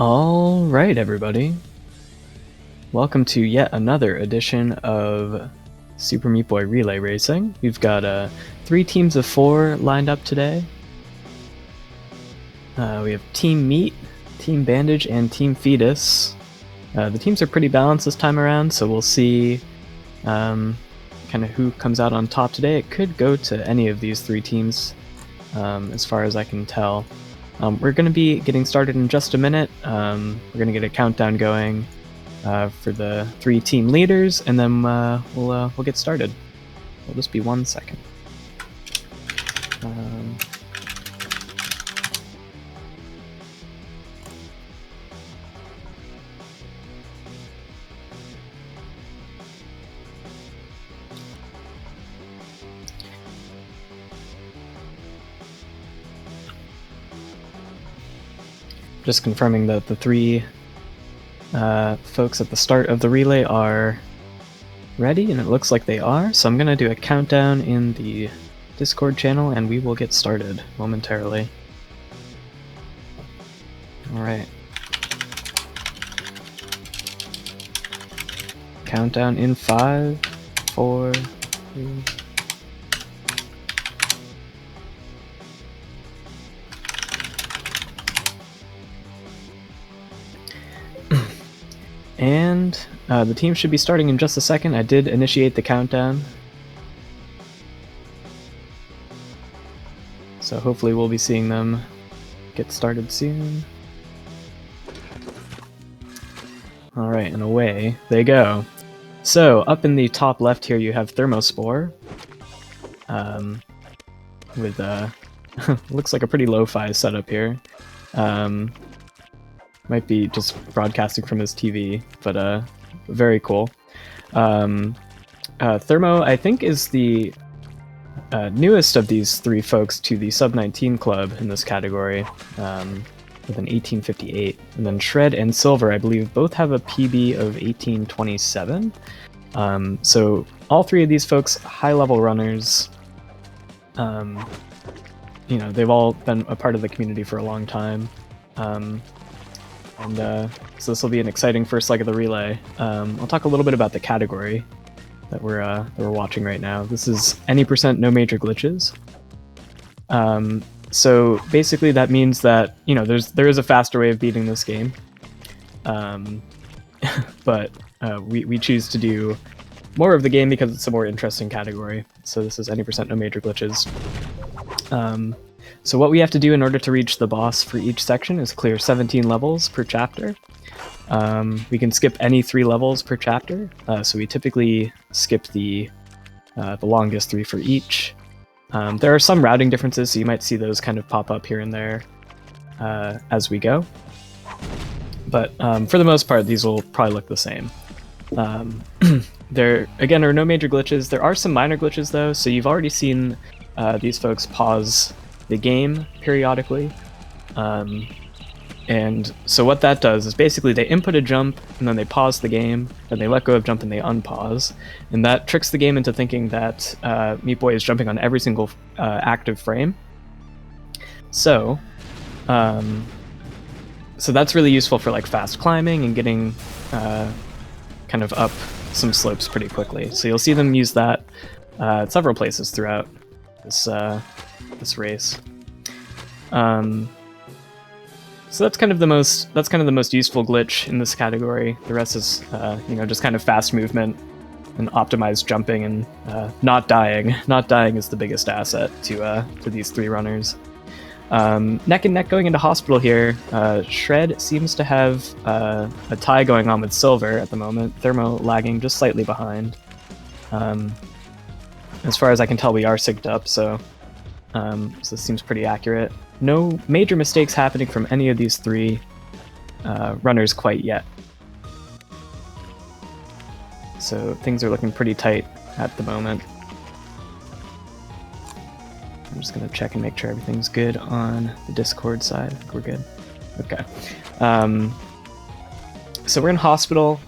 All right, everybody. Welcome to yet another edition of Super Meat Boy Relay Racing. We've got 3 teams of 4 lined up today. We have Team Meat, Team Bandage, and Team Fetus. The teams are pretty balanced this time around, so we'll see kind of who comes out on top today. It could go to any of these 3 teams, as far as I can tell. We're going to be getting started in just a minute. We're going to get a countdown going for the 3 team leaders, and then we'll get started. It'll just be 1 second. Just confirming that the 3 folks at the start of the relay are ready, and it looks like they are, so I'm going to do a countdown in the Discord channel, and we will get started momentarily. Alright. Countdown in 5, 4, 3... And the team should be starting in just a second. I did initiate the countdown, so hopefully we'll be seeing them get started soon. Alright, and away they go. So, up in the top left here you have Thermospore, with looks like a pretty lo-fi setup here. Might be just broadcasting from his TV, but very cool. Thermo, I think, is the newest of these 3 folks to the Sub-19 club in this category, with an 1858. And then Shred and Silver, I believe, both have a PB of 1827. So all 3 of these folks, high-level runners. You know, they've all been a part of the community for a long time. So this will be an exciting first leg of the relay. I'll talk a little bit about the category that we're watching right now. This is any percent no major glitches. So basically that means that, you know, there is a faster way of beating this game, but we choose to do more of the game because it's a more interesting category. So this is any percent no major glitches. So what we have to do in order to reach the boss for each section is clear 17 levels per chapter. We can skip any 3 levels per chapter, so we typically skip the longest 3 for each. There are some routing differences, so you might see those kind of pop up here and there as we go. But for the most part, these will probably look the same. There, again, are no major glitches. There are some minor glitches, though, so you've already seen these folks pause the game periodically. And so what that does is basically they input a jump, and then they pause the game, then they let go of jump and they unpause. And that tricks the game into thinking that Meat Boy is jumping on every single active frame. So that's really useful for like fast climbing and getting kind of up some slopes pretty quickly. So you'll see them use that at several places throughout this race. So that's kind of the most useful glitch in this category. The rest is just kind of fast movement and optimized jumping and not dying. Not dying is the biggest asset to these three runners. Neck and neck going into hospital here. Shred seems to have a tie going on with Silver at the moment. Thermo lagging just slightly behind. As far as I can tell, we are synced up, so this seems pretty accurate. No major mistakes happening from any of these three runners quite yet. So things are looking pretty tight at the moment. I'm just going to check and make sure everything's good on the Discord side. I think we're good. Okay. So we're in hospital.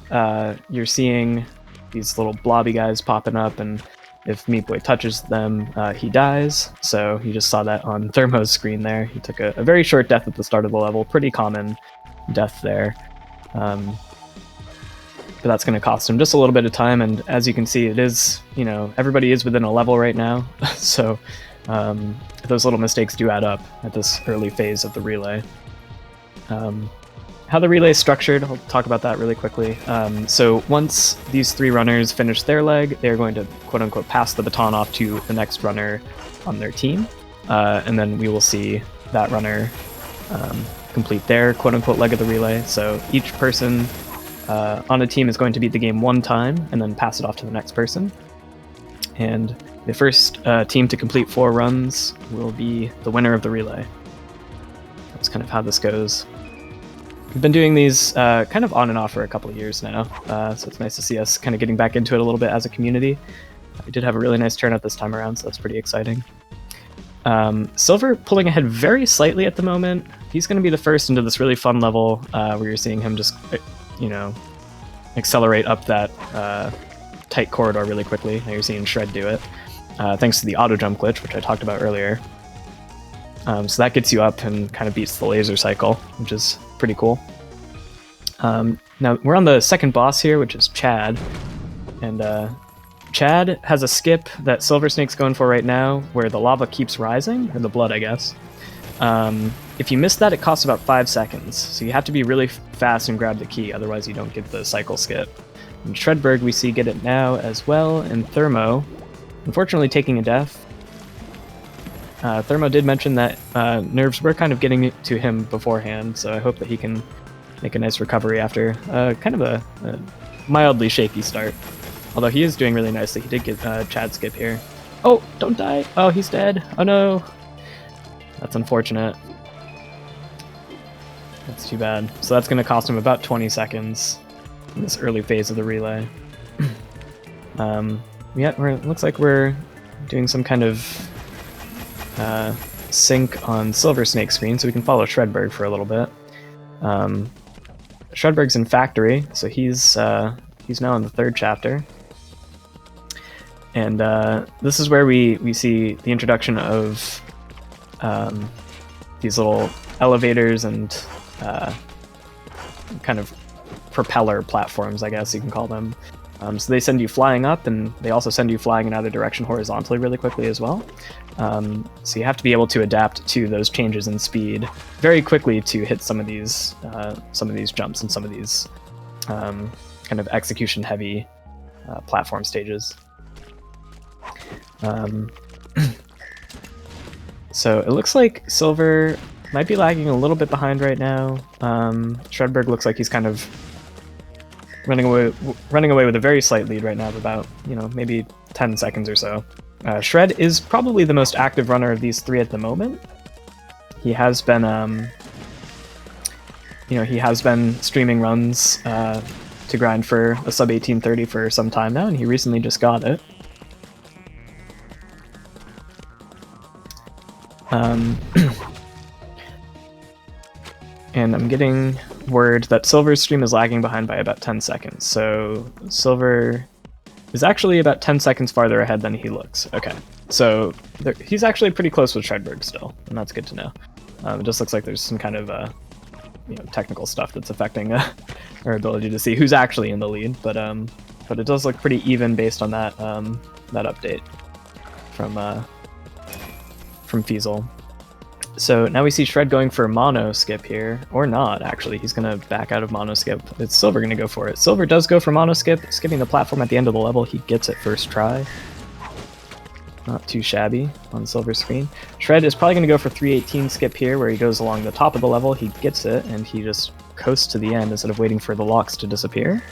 You're seeing these little blobby guys popping up, and if Meat Boy touches them, he dies. So you just saw that on Thermo's screen there. He took a very short death at the start of the level. Pretty common death there. But that's going to cost him just a little bit of time, and as you can see, it is, everybody is within a level right now. So those little mistakes do add up at this early phase of the relay. How the relay is structured, I'll talk about that really quickly. So once these three runners finish their leg, they're going to quote-unquote pass the baton off to the next runner on their team, and then we will see that runner complete their quote-unquote leg of the relay. So each person on a team is going to beat the game one time and then pass it off to the next person. And the first team to complete 4 runs will be the winner of the relay. That's kind of how this goes. We've been doing these kind of on and off for a couple of years now, so it's nice to see us kind of getting back into it a little bit as a community. We did have a really nice turnout this time around, so that's pretty exciting. Silver pulling ahead very slightly at the moment. He's going to be the first into this really fun level where you're seeing him just, accelerate up that tight corridor really quickly. Now you're seeing Shred do it, thanks to the auto jump glitch, which I talked about earlier. So that gets you up and kind of beats the laser cycle, which is pretty cool. Now we're on the second boss here, which is Chad. And Chad has a skip that Silver Snake's going for right now, where the lava keeps rising, or the blood, I guess. If you miss that, it costs about 5 seconds, so you have to be really fast and grab the key, otherwise you don't get the cycle skip. And Shredberg we see get it now as well, and Thermo, unfortunately taking a death. Thermo did mention that nerves were kind of getting to him beforehand, so I hope that he can make a nice recovery after kind of a mildly shaky start. Although he is doing really nicely. He did get Chad skip here. Oh, don't die! Oh, he's dead! Oh no! That's unfortunate. That's too bad. So that's going to cost him about 20 seconds in this early phase of the relay. It looks like we're doing some kind of sync on Silver Snake's screen, so we can follow Shredberg for a little bit. Shredberg's in Factory, so he's now in the 3rd chapter. And this is where we see the introduction of these little elevators and kind of propeller platforms, I guess you can call them. So they send you flying up, and they also send you flying in either direction horizontally really quickly as well. So you have to be able to adapt to those changes in speed very quickly to hit some of these jumps and some of these kind of execution-heavy platform stages. So it looks like Silver might be lagging a little bit behind right now. Shredberg looks like he's kind of running away with a very slight lead right now of about, maybe 10 seconds or so. Shred is probably the most active runner of these three at the moment. He has been, streaming runs to grind for a sub 1830 for some time now, and he recently just got it. And I'm getting word that Silver's stream is lagging behind by about 10 seconds. So Silver is actually about 10 seconds farther ahead than he looks. Okay, so he's actually pretty close with Shredberg still, and that's good to know. It just looks like there's some kind of technical stuff that's affecting our ability to see who's actually in the lead, but it does look pretty even based on that that update from Feasel. So now we see Shred going for mono skip here, or not actually. He's gonna back out of mono skip. It's Silver gonna go for it. Silver does go for mono skip, skipping the platform at the end of the level. He gets it first try. Not too shabby on Silver's screen. Shred is probably gonna go for 318 skip here, where he goes along the top of the level. He gets it, and he just coasts to the end instead of waiting for the locks to disappear.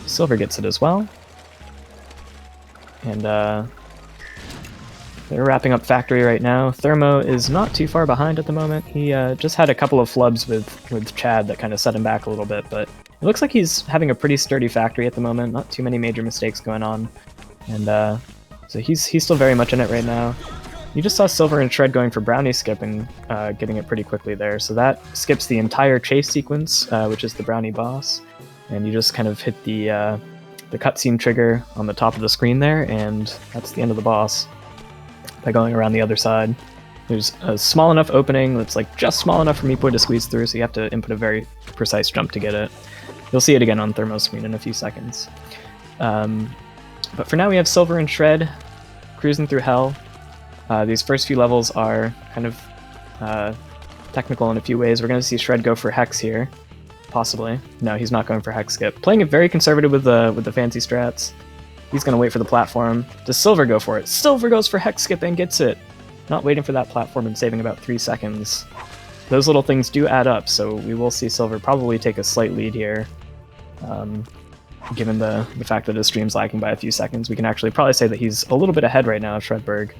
Silver gets it as well. And they're wrapping up Factory right now. Thermo is not too far behind at the moment. He just had a couple of flubs with Chad that kind of set him back a little bit, but it looks like he's having a pretty sturdy Factory at the moment. Not too many major mistakes going on. And so he's still very much in it right now. You just saw Silver and Shred going for Brownie Skip and getting it pretty quickly there. So that skips the entire chase sequence, which is the Brownie boss. And you just kind of hit the cutscene trigger on the top of the screen there, and that's the end of the boss. By going around the other side. There's a small enough opening that's like just small enough for Meat Boy to squeeze through, so you have to input a very precise jump to get it. You'll see it again on Thermo's screen in a few seconds. But for now we have Silver and Shred cruising through hell. These first few levels are kind of technical in a few ways. We're going to see Shred go for Hex here. Possibly. No, he's not going for Hex Skip. Playing it very conservative with the fancy strats. He's going to wait for the platform. Does Silver go for it? Silver goes for Hex Skip and gets it! Not waiting for that platform and saving about 3 seconds. Those little things do add up, so we will see Silver probably take a slight lead here. Given the fact that his stream's lagging by a few seconds, we can actually probably say that he's a little bit ahead right now of Shredberg.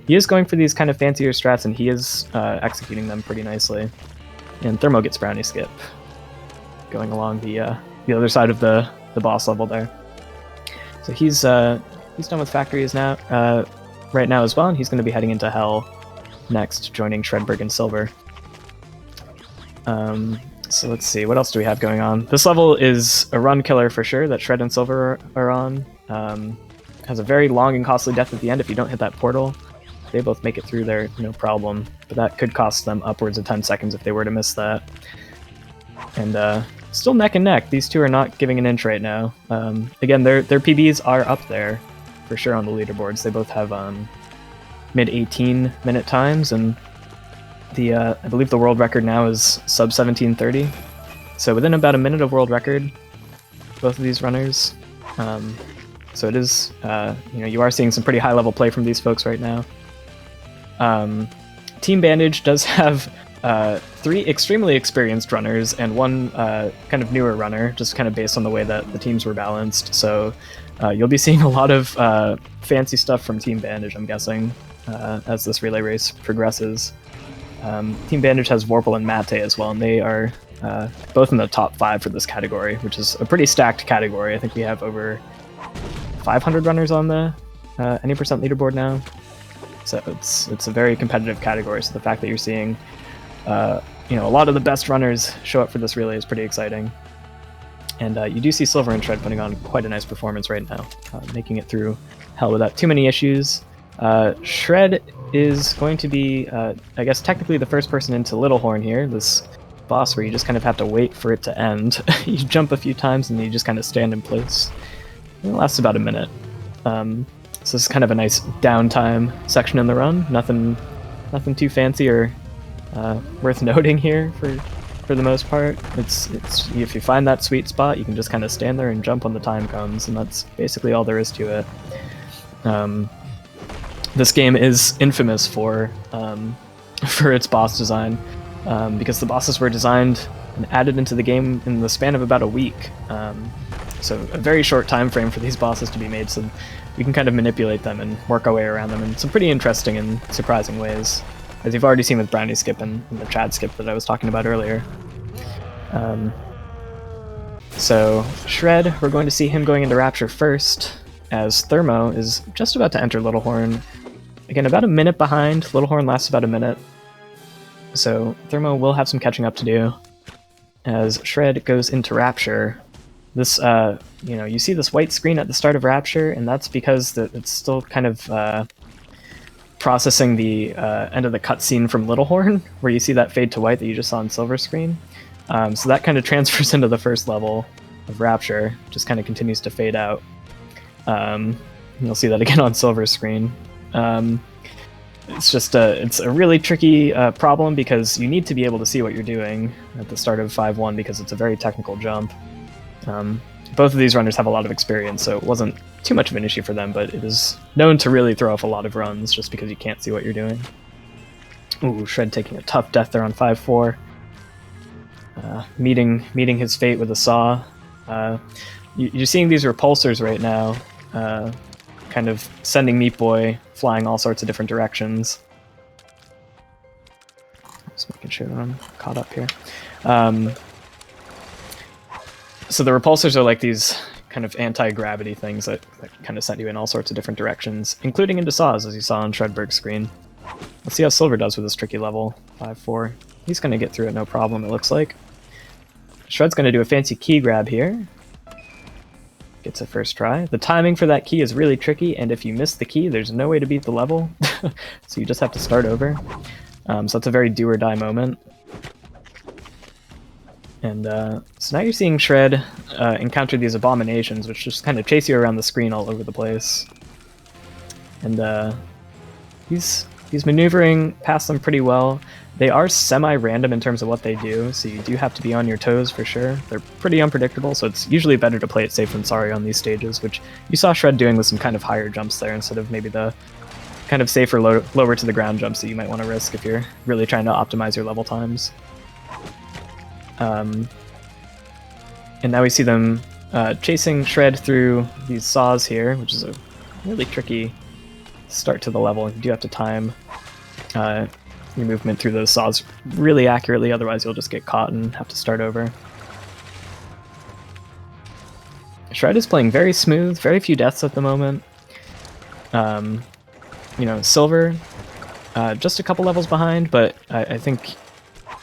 He is going for these kind of fancier strats, and he is executing them pretty nicely. And Thermo gets Brownie Skip, going along the other side of the boss level there. So he's done with Factories now, right now as well, and he's going to be heading into Hell next, joining Shredberg and Silver. So let's see, what else do we have going on? This level is a run killer for sure that Shred and Silver are on. Has a very long and costly death at the end if you don't hit that portal. They both make it through there, no problem, but that could cost them upwards of 10 seconds if they were to miss that. And still neck and neck. These two are not giving an inch right now. Again, their PBs are up there for sure on the leaderboards. They both have mid 18 minute times, and I believe the world record now is sub 17:30. So within about a minute of world record, both of these runners. So it is, you are seeing some pretty high level play from these folks right now. Team Bandage does have 3 extremely experienced runners and 1 kind of newer runner, just kind of based on the way that the teams were balanced. So you'll be seeing a lot of fancy stuff from Team Bandage, I'm guessing, as this relay race progresses. Team Bandage has Vorpal and Mate as well, and they are both in the top 5 for this category, which is a pretty stacked category. I think we have over 500 runners on the any percent leaderboard now. So it's a very competitive category, so the fact that you're seeing a lot of the best runners show up for this relay is pretty exciting. And you do see Silver and Shred putting on quite a nice performance right now, making it through Hell without too many issues. Shred is going to be, I guess, technically the first person into Little Horn here, this boss where you just kind of have to wait for it to end. You jump a few times and you just kind of stand in place. It lasts about a minute. So this is kind of a nice downtime section in the run. Nothing too fancy or worth noting here for the most part. It's if you find that sweet spot, you can just kind of stand there and jump when the time comes, and that's basically all there is to it. This game is infamous for its boss design, because the bosses were designed and added into the game in the span of about a week. So a very short time frame for these bosses to be made, so we can kind of manipulate them and work our way around them in some pretty interesting and surprising ways, as you've already seen with Brownie Skip and the Chad Skip that I was talking about earlier. So Shred, we're going to see him going into Rapture first, as Thermo is just about to enter Little Horn. Again, about a minute behind. Little Horn lasts about a minute, so Thermo will have some catching up to do. as Shred goes into Rapture. This, you see this white screen at the start of Rapture, and that's because it's still kind of processing the end of the cutscene from Littlehorn, where you see that fade to white that you just saw on Silver screen. So that kind of transfers into the first level of Rapture, just kind of continues to fade out. You'll see that again on Silver screen. It's a really tricky problem because you need to be able to see what you're doing at the start of 5-1 because it's a very technical jump. Both of these runners have a lot of experience, so it wasn't too much of an issue for them, but it is known to really throw off a lot of runs just because you can't see what you're doing. Ooh, Shred taking a tough death there on 5-4. Meeting his fate with a saw. You're seeing these repulsors right now, kind of sending Meat Boy flying all sorts of different directions. Just making sure that I'm caught up here. So the repulsors are like these kind of anti-gravity things that kind of send you in all sorts of different directions, including into saws, as you saw on Shredberg's screen. Let's see how Silver does with this tricky level. 5-4. He's going to get through it no problem, it looks like. Shred's going to do a fancy key grab here. Gets a first try. The timing for that key is really tricky, and if you miss the key, there's no way to beat the level. So you just have to start over. So that's a very do-or-die moment. And so now you're seeing Shred encounter these abominations, which just kind of chase you around the screen all over the place. And he's maneuvering past them pretty well. They are semi-random in terms of what they do, so you do have to be on your toes for sure. They're pretty unpredictable, so it's usually better to play it safe than sorry on these stages, which you saw Shred doing with some kind of higher jumps there instead of maybe the kind of safer lower to the ground jumps that you might want to risk if you're really trying to optimize your level times. And now we see them chasing Shred through these saws here, which is a really tricky start to the level. You do have to time your movement through those saws really accurately, otherwise you'll just get caught and have to start over. Shred is playing very smooth, very few deaths at the moment. Silver, just a couple levels behind, but I think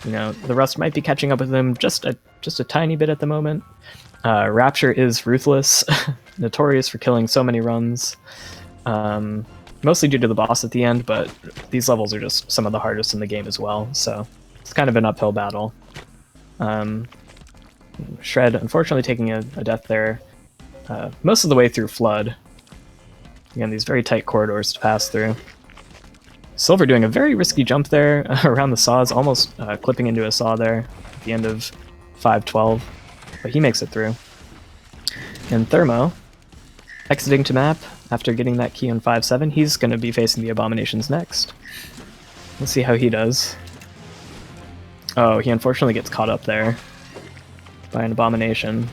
the rest might be catching up with him just a tiny bit at the moment. Rapture is ruthless, notorious for killing so many runs. Mostly due to the boss at the end, but these levels are just some of the hardest in the game as well, so it's kind of an uphill battle. Shred, unfortunately, taking a death there most of the way through Flood. Again, these very tight corridors to pass through. Silver doing a very risky jump there around the saws, almost clipping into a saw there at the end of 5-12, but he makes it through. And Thermo, exiting to map after getting that key on 5-7, he's going to be facing the Abominations next. Let's see how he does. Oh, he unfortunately gets caught up there by an Abomination.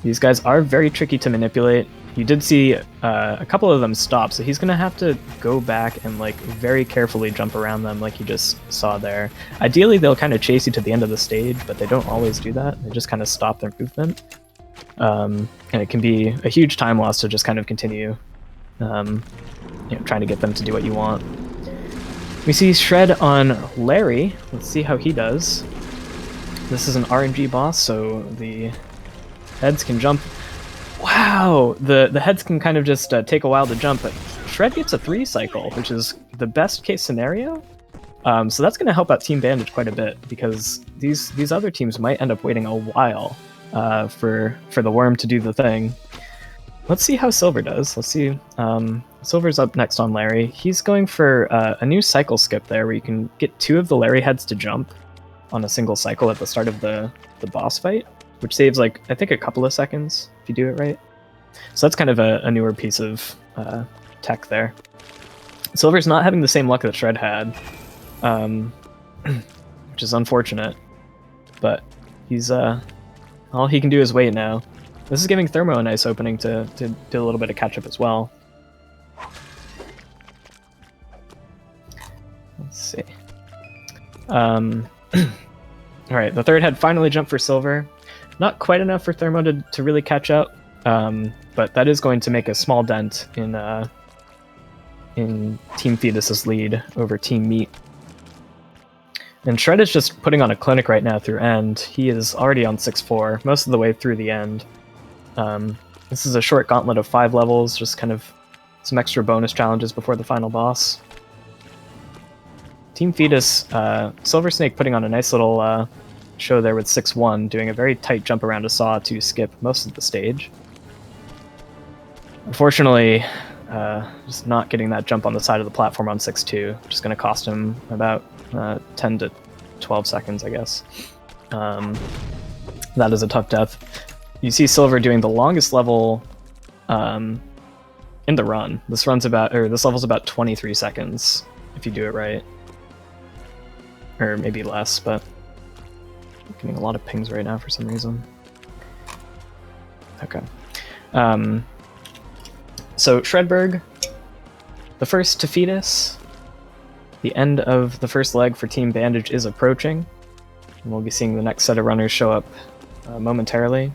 These guys are very tricky to manipulate. You did see a couple of them stop, so he's going to have to go back and very carefully jump around them like you just saw there. Ideally, they'll kind of chase you to the end of the stage, but they don't always do that. They just kind of stop their movement. And it can be a huge time loss to just kind of continue trying to get them to do what you want. We see Shred on Larry. Let's see how he does. This is an RNG boss, so the heads can jump. Wow! The heads can kind of just take a while to jump, but Shred gets a 3 cycle, which is the best case scenario. So that's going to help out Team Bandage quite a bit, because these other teams might end up waiting a while for the worm to do the thing. Let's see how Silver does. Let's see. Silver's up next on Larry. He's going for a new cycle skip there, where you can get 2 of the Larry heads to jump on a single cycle at the start of the boss fight, which saves I think a couple of seconds if you do it right. So that's kind of a newer piece of tech there. Silver's not having the same luck that Shred had, which is unfortunate, but he's all he can do is wait now. This is giving Thermo a nice opening to do a little bit of catch up as well. Let's see. Alright, the third head finally jumped for Silver. Not quite enough for Thermo to really catch up, but that is going to make a small dent in Team Fetus's lead over Team Meat. And Shred is just putting on a clinic right now through end. He is already on 6-4, most of the way through the end. This is a short gauntlet of 5 levels, just kind of some extra bonus challenges before the final boss. Team Fetus, Silver Snake putting on a nice little show there with 6-1, doing a very tight jump around a saw to skip most of the stage. Unfortunately, just not getting that jump on the side of the platform on 6-2, just going to cost him about 10 to 12 seconds, I guess. That is a tough death. You see Silver doing the longest level in the run. This level's about 23 seconds if you do it right, or maybe less. But I'm getting a lot of pings right now for some reason. Okay. So Shredberg, the first to Fetus. The end of the first leg for Team Bandage is approaching, and we'll be seeing the next set of runners show up momentarily.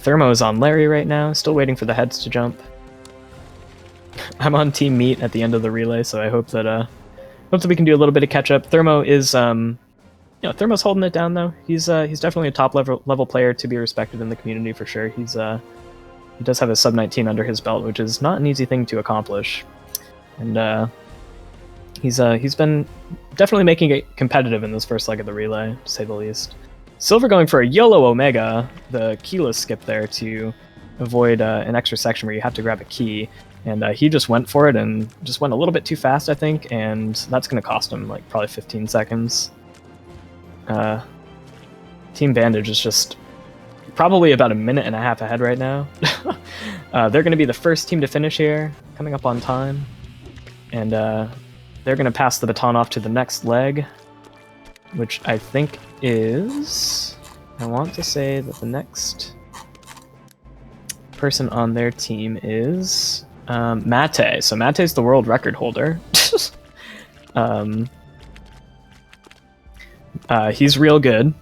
Thermo is on Larry right now, still waiting for the heads to jump. I'm on Team Meat at the end of the relay, so I hope that we can do a little bit of catch up. Thermo is, Thermo's holding it down though. He's definitely a top level player to be respected in the community for sure. He does have a sub-19 under his belt, which is not an easy thing to accomplish. And he's been definitely making it competitive in this first leg of the relay, to say the least. Silver going for a YOLO Omega, the keyless skip there to avoid an extra section where you have to grab a key. And he just went for it and just went a little bit too fast, I think, and that's going to cost him like probably 15 seconds. Team Bandage is just probably about a minute and a half ahead right now. They're going to be the first team to finish here, coming up on time. And they're going to pass the baton off to the next leg, which I think is... I want to say that the next person on their team is Mate. So Mate's the world record holder. He's real good.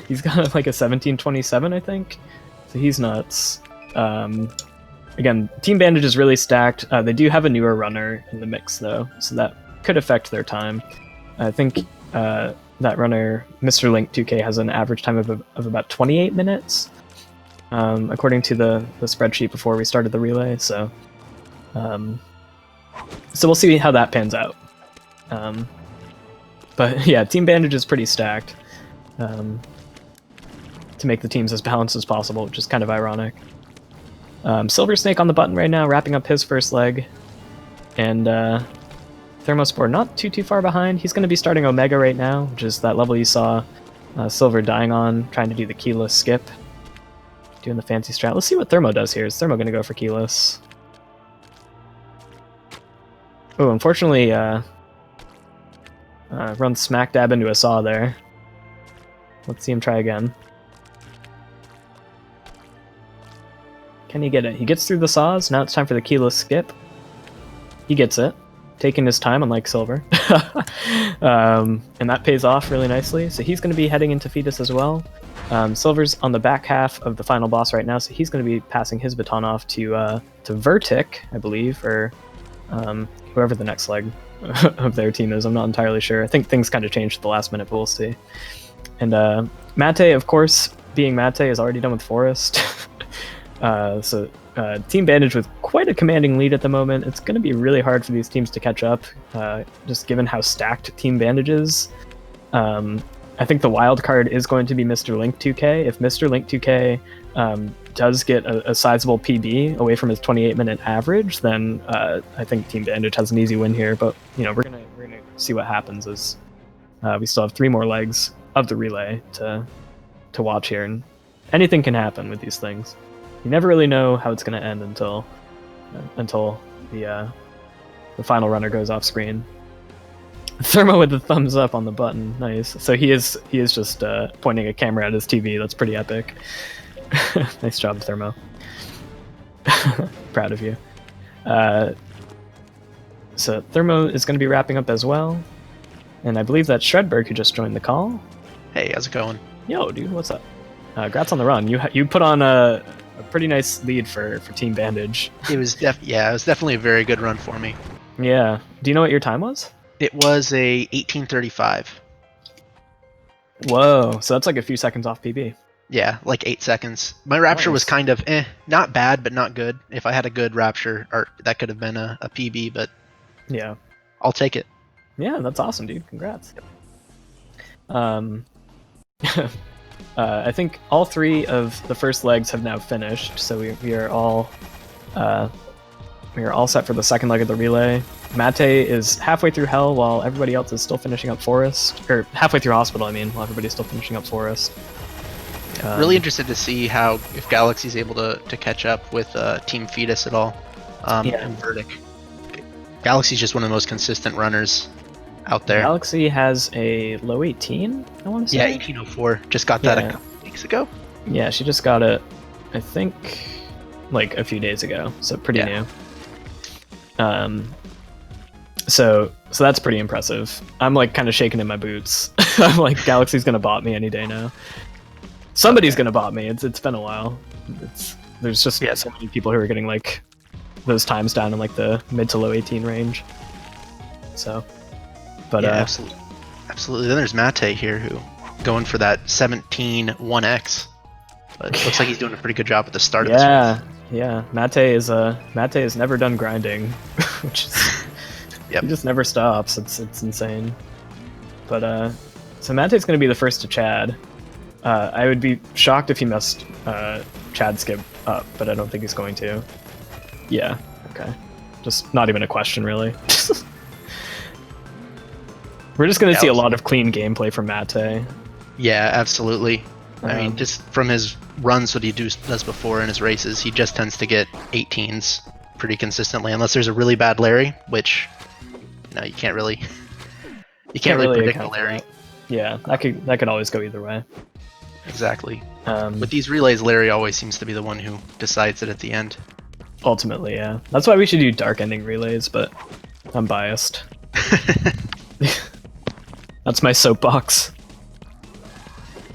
He's got like a 17:27, I think. So he's nuts. Again, Team Bandage is really stacked. They do have a newer runner in the mix, though, so that could affect their time. I think that runner, Mr. Link 2K, has an average time of about 28 minutes, according to the spreadsheet before we started the relay. So we'll see how that pans out. But yeah, Team Bandage is pretty stacked to make the teams as balanced as possible, which is kind of ironic. Silver Snake on the button right now, wrapping up his first leg. And Thermospore not too far behind. He's going to be starting Omega right now, which is that level you saw Silver dying on, trying to do the keyless skip. Doing the fancy strat. Let's see what Thermo does here. Is Thermo going to go for keyless? Oh, unfortunately, run smack dab into a saw there. Let's see him try again. Can he get it? He gets through the saws. Now it's time for the keyless skip. He gets it. Taking his time, unlike Silver. And that pays off really nicely. So he's going to be heading into Fetus as well. Silver's on the back half of the final boss right now, so he's going to be passing his baton off to Vertic, I believe, or whoever the next leg of their team is. I'm not entirely sure. I think things kind of changed at the last minute, but we'll see. And Mate, of course, being Mate, is already done with Forest. So Team Bandage with quite a commanding lead at the moment. It's going to be really hard for these teams to catch up, just given how stacked Team Bandage is. I think the wild card is going to be Mr. Link 2K. If Mr. Link 2K does get a sizable PB away from his 28-minute average, then I think Team Bandage has an easy win here. But we're gonna see what happens, as we still have 3 more legs of the relay to watch here, and anything can happen with these things. You never really know how it's going to end until the final runner goes off screen. Thermo with the thumbs up on the button, nice. So he is just pointing a camera at his TV. That's pretty epic. Nice job, Thermo. Proud of you. So Thermo is going to be wrapping up as well, and I believe that's Shredberg who just joined the call. Hey, how's it going? Yo, dude, what's up? Congrats on the run. You put on a pretty nice lead for Team Bandage. It was definitely a very good run for me. Yeah. Do you know what your time was? It was a 1835. Whoa, so that's like a few seconds off PB. Yeah, like 8 seconds. My Rapture was Nice. kind of not bad, but not good. If I had a good Rapture, or that could have been a PB, but Yeah. I'll take it. Yeah, that's awesome, dude. Congrats. I think all 3 of the first legs have now finished, so we are all set for the second leg of the relay. Mate is halfway through Hell while everybody else is still finishing up Forest, or halfway through Hospital. I mean, while everybody's still finishing up Forest. Really interested to see how if Galaxy's able to catch up with Team Fetus at all. And Verdict. Galaxy's just one of the most consistent runners out there. Galaxy has a low 18, I want to say. Yeah, 1804. Just got that a couple weeks ago. Yeah, she just got it, I think, like a few days ago, so pretty new. So that's pretty impressive. I'm like kind of shaking in my boots. I'm like, Galaxy's gonna bot me any day now. Somebody's gonna bot me. It's been a while. There's just so many people who are getting like those times down in like the mid to low 18 range. So, but yeah, absolutely. Then there's Mate here who going for that 17 1x. But it looks like he's doing a pretty good job at the start of this race. Yeah. Mate is never done grinding, which is he just never stops. It's insane. But so Mate's gonna be the first to Chad. I would be shocked if he messed Chad skip up, but I don't think he's going to. Yeah, okay. Just not even a question, really. We're just going to see a lot of clean gameplay from Mate. Yeah, absolutely. I mean, just from his runs, what he does before in his races, he just tends to get 18s pretty consistently, unless there's a really bad Larry, which, no, you can't really predict a Larry. Yeah, that could always go either way. Exactly. With these relays, Larry always seems to be the one who decides it at the end. Ultimately, yeah. That's why we should do dark ending relays, but I'm biased. That's my soapbox.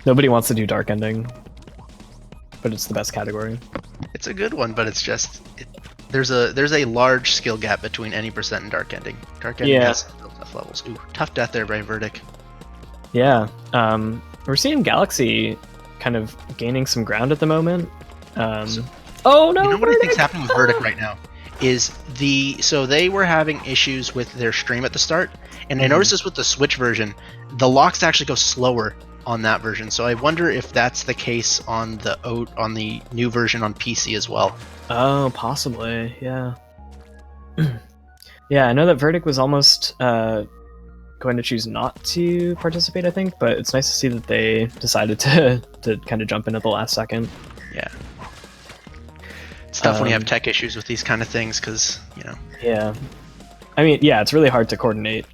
Nobody wants to do dark ending, but it's the best category. It's a good one, but it's just there's a large skill gap between any percent and dark ending. Dark ending has tough levels. Ooh, tough death there by Verdict. Yeah. We're seeing Galaxy kind of gaining some ground at the moment. Oh no! You know what I think's happening with Verdict right now is so they were having issues with their stream at the start, and I noticed this with the Switch version. The locks actually go slower on that version, so I wonder if that's the case on the new version on PC as well. Oh, possibly. Yeah. Yeah, I know that Verdict was almost going to choose not to participate, I think, but it's nice to see that they decided to kind of jump in at the last second. Yeah. It's tough when you have tech issues with these kind of things, because, Yeah. I mean, yeah, it's really hard to coordinate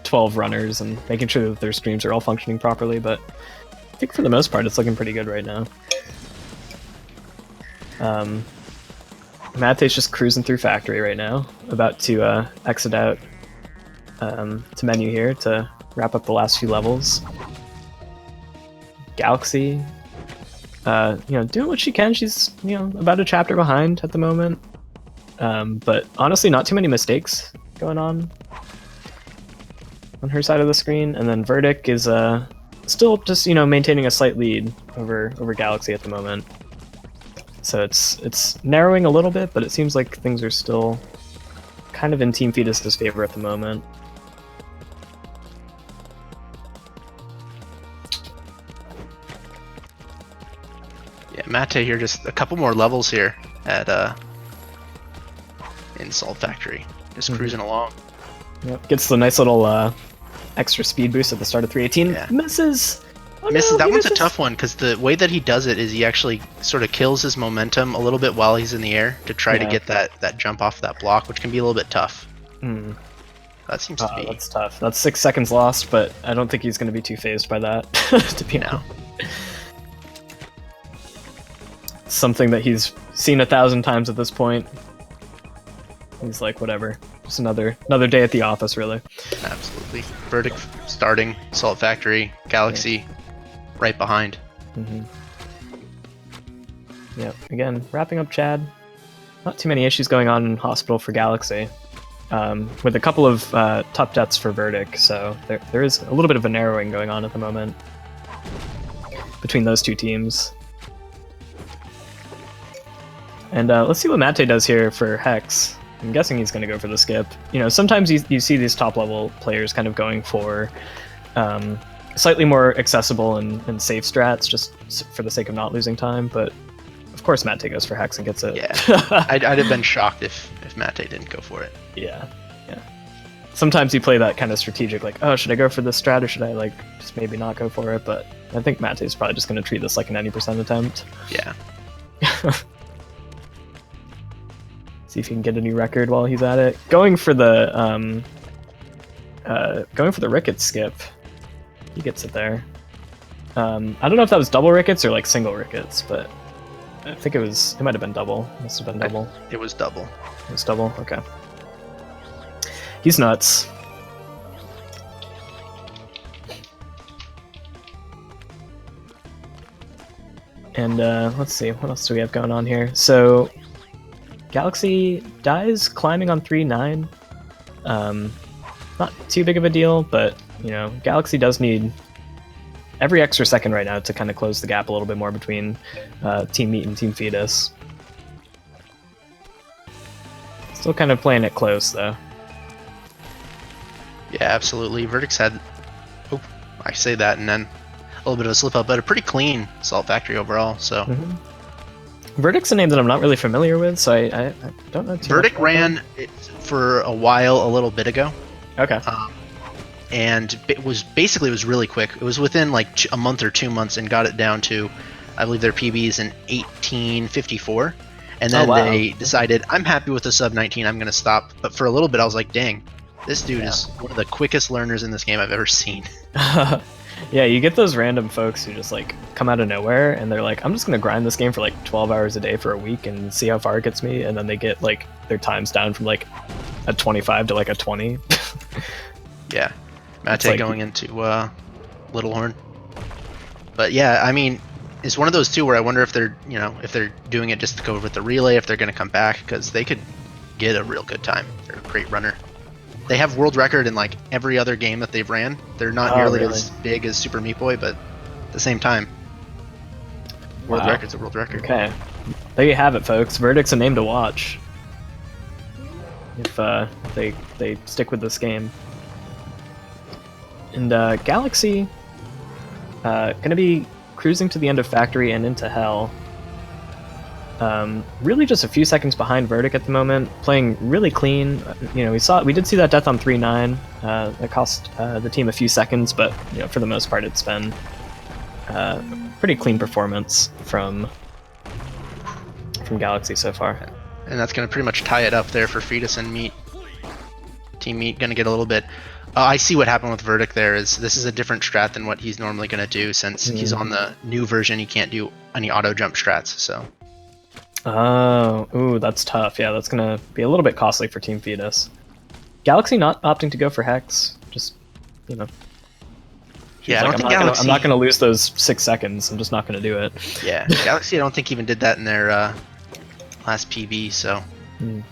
12 runners and making sure that their streams are all functioning properly, but I think for the most part it's looking pretty good right now. Mate's just cruising through Factory right now, about to exit out to menu here to wrap up the last few levels. Galaxy, doing what she can. She's, about a chapter behind at the moment. But honestly, not too many mistakes going on her side of the screen. And then Verdict is still just, maintaining a slight lead over Galaxy at the moment. So it's narrowing a little bit, but it seems like things are still kind of in Team Fetus's favor at the moment. Yeah, Mate here, just a couple more levels here at in Salt Factory, just cruising along. Yep, gets the nice little extra speed boost at the start of 318. Yeah. Misses. Oh, misses. No, that one's a tough one because the way that he does it is he actually sort of kills his momentum a little bit while he's in the air to try to get that jump off that block, which can be a little bit tough. That seems to be. That's tough. That's 6 seconds lost, but I don't think he's going to be too phased by that. To be honest. Something that he's seen 1,000 times at this point. He's like, whatever. Just another day at the office, really. Absolutely. Verdict starting, Salt Factory, Galaxy right behind. Yep. Again, wrapping up Chad. Not too many issues going on in Hospital for Galaxy. with a couple of top deaths for Verdict, so there is a little bit of a narrowing going on at the moment between those two teams. And let's see what Mate does here for Hex. I'm guessing he's going to go for the skip. You know, sometimes you see these top-level players kind of going for slightly more accessible and safe strats just for the sake of not losing time, but of course Mate goes for Hex and gets it. Yeah, I'd have been shocked if Mate didn't go for it. Yeah. Sometimes you play that kind of strategic, like, oh, should I go for this strat or should I, like, just maybe not go for it? But I think Mate is probably just going to treat this like a 90% attempt. Yeah. See if he can get a new record while he's at it. Going for the Ricketts skip. He gets it there. I don't know if that was double Ricketts or like single Ricketts, but I think it might have been double. Must have been double. It was double. It was double. Okay. He's nuts. And let's see, what else do we have going on here? So Galaxy dies climbing on 3-9. Not too big of a deal, but you know, Galaxy does need every extra second right now to kind of close the gap a little bit more between Team Meat and Team Fetus. Still kind of playing it close though. Yeah, absolutely. Verdict's had, I say that and then a little bit of a slip up, but a pretty clean Salt Factory overall. So Verdict's a name that I'm not really familiar with, so I don't know too Verdict much ran it for a while, a little bit ago. Okay. And it was really quick. It was within like a month or 2 months, and got it down to, I believe, their PBs in 1854. And then they decided, I'm happy with the sub 19, I'm gonna stop. But for a little bit, I was like, dang, this dude is one of the quickest learners in this game I've ever seen. Yeah, you get those random folks who just like come out of nowhere and they're like, I'm just gonna grind this game for like 12 hours a day for a week and see how far it gets me, and then they get like their times down from like a 25 to like a 20. Yeah, Mate like, going into Little Horn. But yeah, I mean, it's one of those two where I wonder if they're, you know, if they're doing it just to go with the relay, if they're going to come back, because they could get a real good time. They're a great runner. They have world record in like every other game that they've ran. They're not nearly as big as Super Meat Boy, but at the same time, world record's a world record. Okay, there you have it, folks. Verdict's a name to watch if they stick with this game. And Galaxy gonna be cruising to the end of Factory and into Hell. Really just a few seconds behind Verdict at the moment, playing really clean. You know, we did see that death on 3-9. That cost the team a few seconds, but you know, for the most part, it's been pretty clean performance from Galaxy so far. And that's going to pretty much tie it up there for Fetus and Meat. Team Meat going to get a little bit. I see what happened with Verdict there. This is a different strat than what he's normally going to do, since he's on the new version. He can't do any auto jump strats, so. Oh, ooh, that's tough. Yeah, that's gonna be a little bit costly for Team Fetus. Galaxy not opting to go for Hex, just, you know. Yeah, like, I'm not gonna lose those 6 seconds. I'm just not gonna do it. Yeah, Galaxy I don't think even did that in their last PB, so.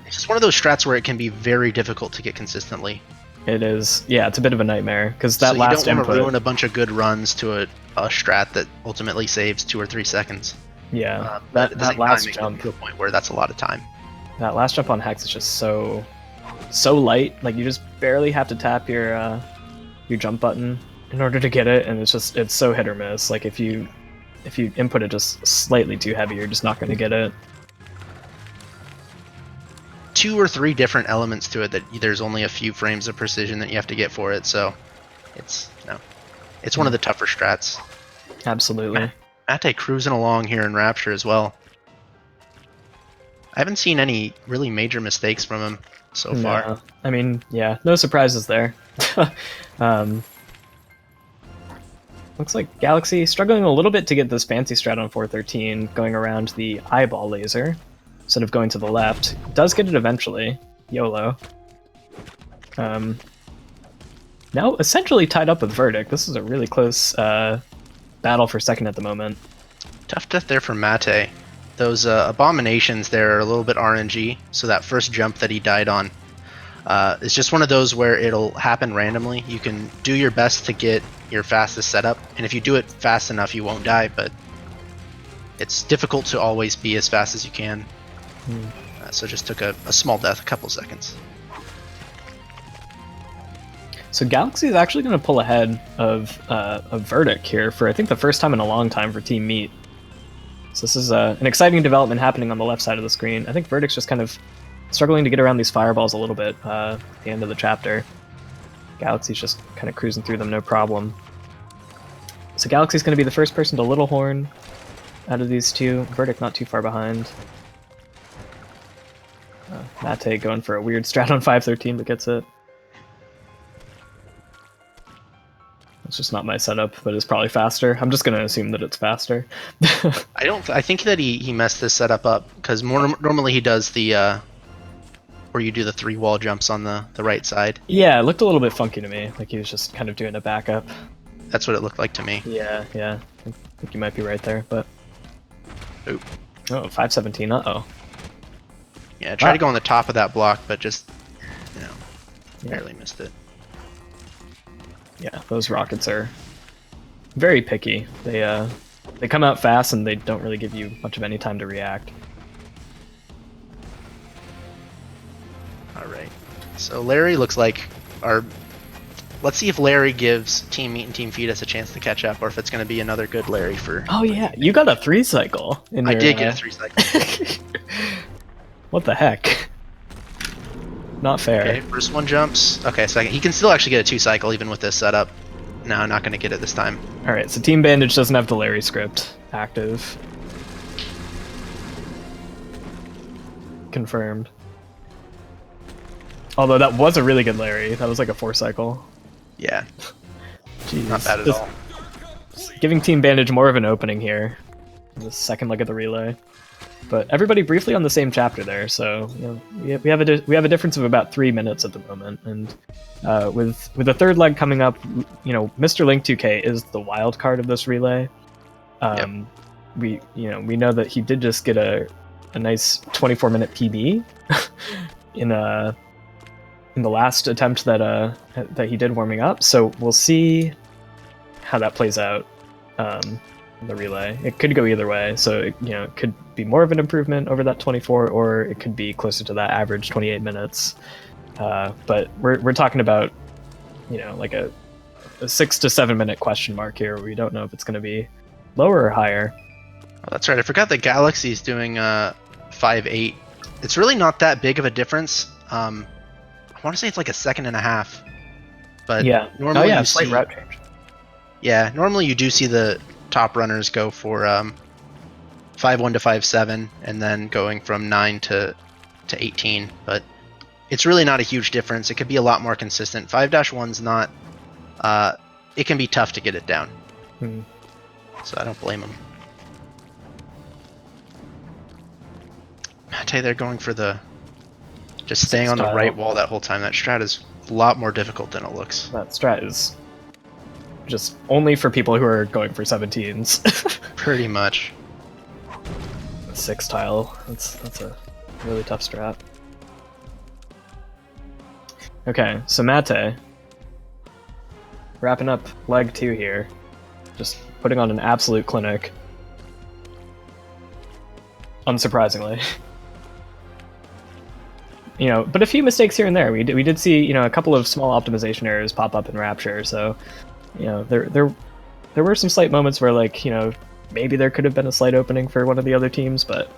It's just one of those strats where it can be very difficult to get consistently. It is. Yeah, it's a bit of a nightmare, because that last input... you don't want to ruin a bunch of good runs to a strat that ultimately saves 2 or 3 seconds. Yeah, that last jump to a point where that's a lot of time. That last jump on Hex is just so light. Like, you just barely have to tap your jump button in order to get it, and it's so hit or miss. Like, if you input it just slightly too heavy, you're just not going to get it. 2 or 3 different elements to it that there's only a few frames of precision that you have to get for it, so it's one of the tougher strats. Absolutely. Mate cruising along here in Rapture as well. I haven't seen any really major mistakes from him so far. I mean, yeah, no surprises there. Looks like Galaxy struggling a little bit to get this fancy strat on 413, going around the eyeball laser instead of going to the left. Does get it eventually. YOLO. Now essentially tied up with Verdict. This is a really close battle for second at the moment. Tough death there for Mate. Those abominations there are a little bit RNG, so that first jump that he died on, It's just one of those where it'll happen randomly. You can do your best to get your fastest setup, and if you do it fast enough, you won't die, but it's difficult to always be as fast as you can. So just took a small death, a couple seconds. So Galaxy is actually going to pull ahead of Verdict here for, I think, the first time in a long time for Team Meat. So this is an exciting development happening on the left side of the screen. I think Verdict's just kind of struggling to get around these fireballs a little bit at the end of the chapter. Galaxy's just kind of cruising through them, no problem. So Galaxy's going to be the first person to Little Horn out of these two. Verdict not too far behind. Mate going for a weird strat on 513, but gets it. It's just not my setup, but it's probably faster. I'm just going to assume that it's faster. I think that he messed this setup up, because normally he does the where you do the 3 wall jumps on the right side. Yeah, it looked a little bit funky to me, like he was just kind of doing a backup. That's what it looked like to me. Yeah. I think you might be right there, but... Oop. Oh, 517, uh-oh. Yeah, I tried to go on the top of that block, but just, barely missed it. Yeah, those rockets are very picky. They come out fast and they don't really give you much of any time to react. Alright. So Larry looks like our... Let's see if Larry gives Team Meat and Team Fetus a chance to catch up, or if it's going to be another good Larry for... Oh yeah, you got a 3 cycle. I did get a 3 cycle. What the heck? Not fair. Okay, first one jumps. Okay, second. He can still actually get a 2 cycle even with this setup. No, I'm not going to get it this time. Alright, so Team Bandage doesn't have the Larry script active. Confirmed. Although that was a really good Larry. That was like a 4 cycle. Yeah. Jeez. Not bad at all. Giving Team Bandage more of an opening here. The second leg of the relay. But everybody briefly on the same chapter there, so we have a difference of about 3 minutes at the moment, and with the third leg coming up, Mr. Link 2K is the wild card of this relay. We know that he did just get a nice 24-minute PB in the last attempt that he did warming up, so we'll see how that plays out. The relay. It could go either way, so it could be more of an improvement over that 24, or it could be closer to that average 28 minutes. But we're talking about like a 6 to 7 minute question mark here. Where we don't know if it's going to be lower or higher. Oh, that's right. I forgot that Galaxy's doing 5.8. It's really not that big of a difference. I want to say it's like a second and a half. But yeah, normally you slight see, route change. Yeah, normally you do see the top runners go for 5.1 to 5.7, and then going from 9 to 18, but it's really not a huge difference. It could be a lot more consistent. 5-1's not... it can be tough to get it down. So I don't blame him. I tell you, they're going for the... Just staying on the right wall that whole time. That strat is a lot more difficult than it looks. That strat is just only for people who are going for 17s. Pretty much. 6 tile. That's a really tough strat. Okay, so Mate, wrapping up leg 2 here, just putting on an absolute clinic. Unsurprisingly. But a few mistakes here and there. We did see, a couple of small optimization errors pop up in Rapture, so there were some slight moments where, maybe there could have been a slight opening for one of the other teams, but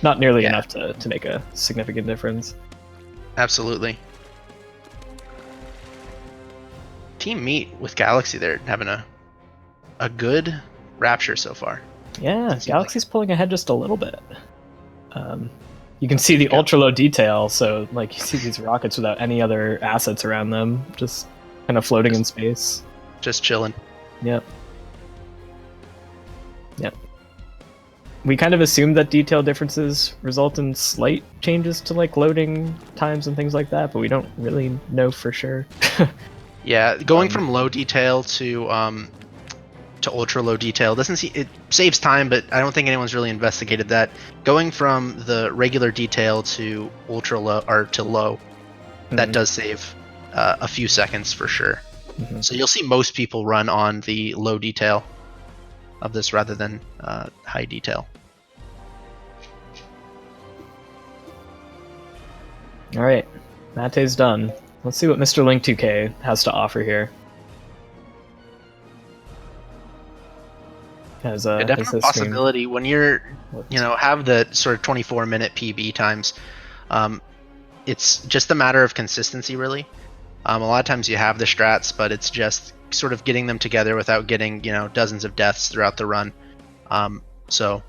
not nearly enough to make a significant difference. Absolutely. Team Meat with Galaxy, they're having a good Rapture so far. Yeah, Galaxy's pulling ahead just a little bit. You can see the ultra low detail, so you see these rockets without any other assets around them, just kind of floating in space. Just chilling. Yep. We kind of assumed that detail differences result in slight changes to loading times and things like that, but we don't really know for sure. Yeah, going from low detail to ultra low detail it saves time, but I don't think anyone's really investigated that. Going from the regular detail to ultra low, or to low, that does save a few seconds for sure. Mhm. So you'll see most people run on the low detail of this rather than high detail. All right, Mate's done. Let's see what Mr. Link 2K has to offer here. As A definite possibility when you're, have the sort of 24-minute PB times. It's just a matter of consistency, really. A lot of times you have the strats, but it's just sort of getting them together without getting, dozens of deaths throughout the run. So,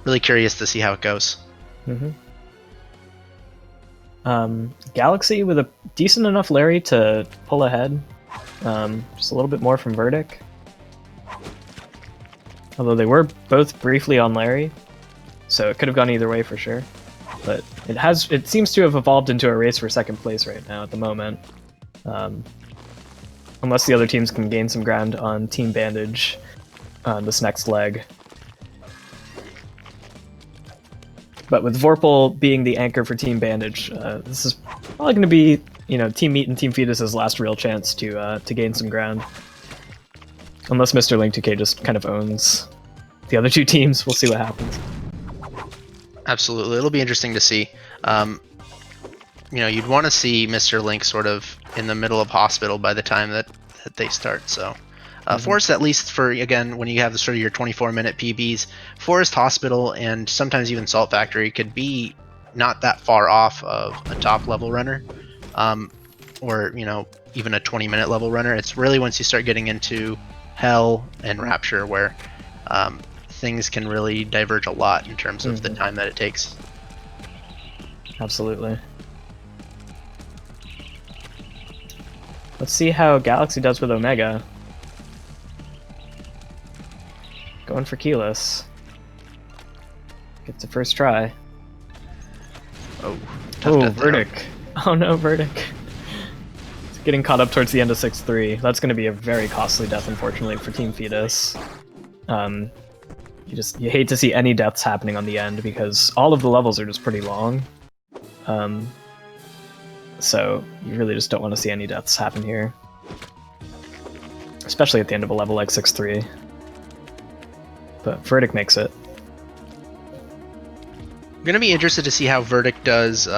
really curious to see how it goes. Mm-hmm. Galaxy with a decent enough Larry to pull ahead. Just a little bit more from Verdict. Although they were both briefly on Larry, so it could have gone either way for sure. But it seems to have evolved into a race for second place right now at the moment. Unless the other teams can gain some ground on Team Bandage on this next leg. But with Vorpal being the anchor for Team Bandage, this is probably going to be, Team Meat and Team Fetus's last real chance to gain some ground. Unless Mr. Link 2K just kind of owns the other two teams, we'll see what happens. Absolutely, it'll be interesting to see. You'd want to see Mr. Link sort of in the middle of Hospital by the time that they start. So, Forest, at least for, again, when you have the sort of your 24-minute PBs, Forest, Hospital, and sometimes even Salt Factory could be not that far off of a top-level runner, or, even a 20-minute level runner. It's really once you start getting into Hell and Rapture where things can really diverge a lot in terms of the time that it takes. Absolutely. Let's see how Galaxy does with Omega. Going for keyless. Gets the first try. Oh, Verdict. Oh no, Verdict. It's getting caught up towards the end of 6-3. That's going to be a very costly death, unfortunately, for Team Fetus. You hate to see any deaths happening on the end because all of the levels are just pretty long. So you really just don't want to see any deaths happen here. Especially at the end of a level like 6-3. But Verdict makes it. I'm going to be interested to see how Verdict does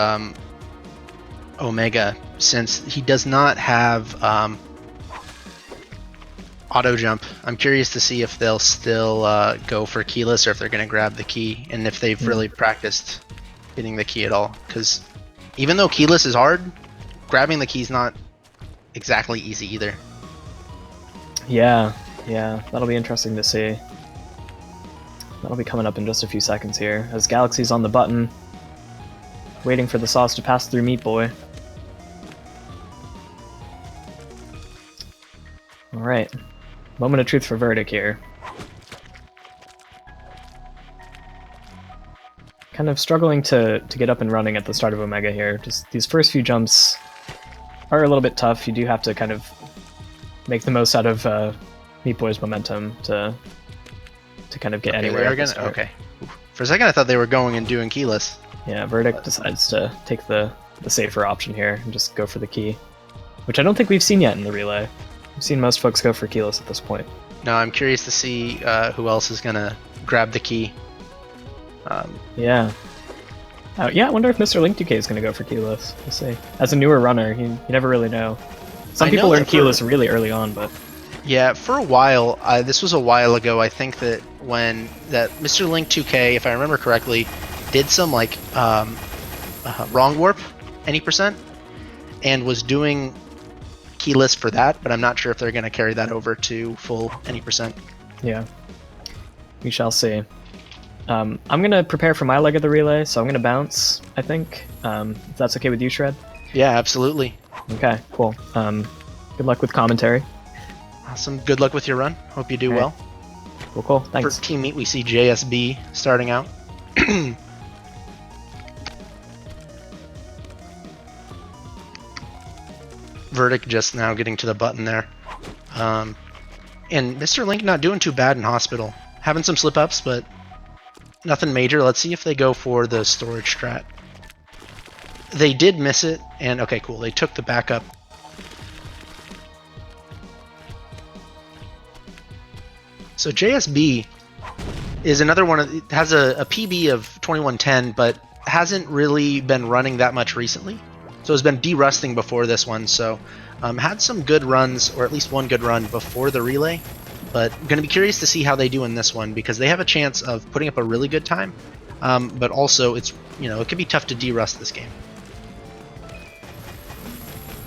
Omega, since he does not have auto jump. I'm curious to see if they'll still go for keyless or if they're going to grab the key, and if they've really practiced getting the key at all. Because even though keyless is hard, grabbing the key is not exactly easy either. Yeah, that'll be interesting to see. That'll be coming up in just a few seconds here, as Galaxy's on the button, waiting for the sauce to pass through Meat Boy. Alright, moment of truth for Verdict here. Kind of struggling to get up and running at the start of Omega here. Just these first few jumps are a little bit tough. You do have to kind of make the most out of Meat Boy's momentum to kind of get anywhere. Okay. For a second I thought they were going and doing keyless. Yeah, Verdict decides to take the safer option here and just go for the key. Which I don't think we've seen yet in the relay. We've seen most folks go for keyless at this point. No, I'm curious to see who else is going to grab the key. Yeah. I wonder if Mr. Link 2K is going to go for keyless. We'll see. As a newer runner, you never really know. Some people learn keyless really early on, but... Yeah, for a while, this was a while ago, I think that when Mr. Link 2K, if I remember correctly, did some like wrong warp, any percent, and was doing keyless for that, but I'm not sure if they're going to carry that over to full any percent. Yeah, we shall see. I'm going to prepare for my leg of the relay, so I'm going to bounce, I think, if that's okay with you, Shred. Yeah, absolutely. Okay, cool. Good luck with commentary. Awesome. Good luck with your run. Hope you do well. Cool. Thanks. For Team Meat, we see JSB starting out. Verdict just now getting to the button there. And Mr. Link not doing too bad in Hospital. Having some slip-ups, but nothing major. Let's see if they go for the storage strat. they did miss it, and okay, cool. They took the backup. So JSB is another one. It has a PB of 2110, but hasn't really been running that much recently. So it's been derusting before this one. So had some good runs, or at least one good run before the relay. But going to be curious to see how they do in this one because they have a chance of putting up a really good time. But also, it's it could be tough to derust this game.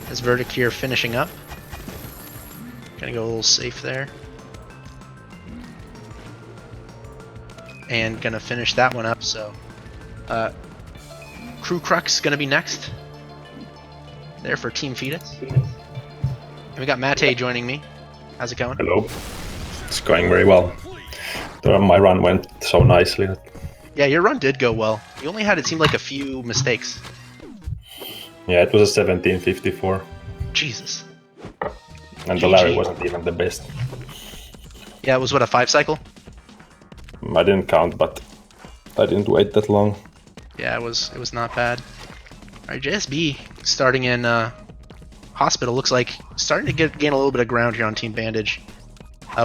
As Verdict here finishing up. Gonna go a little safe there. And gonna finish that one up, so Crucrux gonna be next. There for Team Fetus. And we got Mate joining me. How's it going? Hello. It's going very well. My run went so nicely. Yeah, your run did go well. You only had, it seemed like, a few mistakes. Yeah, it was a 1754. Jesus. And the Larry wasn't even the best. Yeah, it was what, a 5 cycle? I didn't count, but I didn't wait that long. Yeah, it was not bad. Alright, JSB starting in Hospital looks like starting to gain a little bit of ground here on Team Bandage.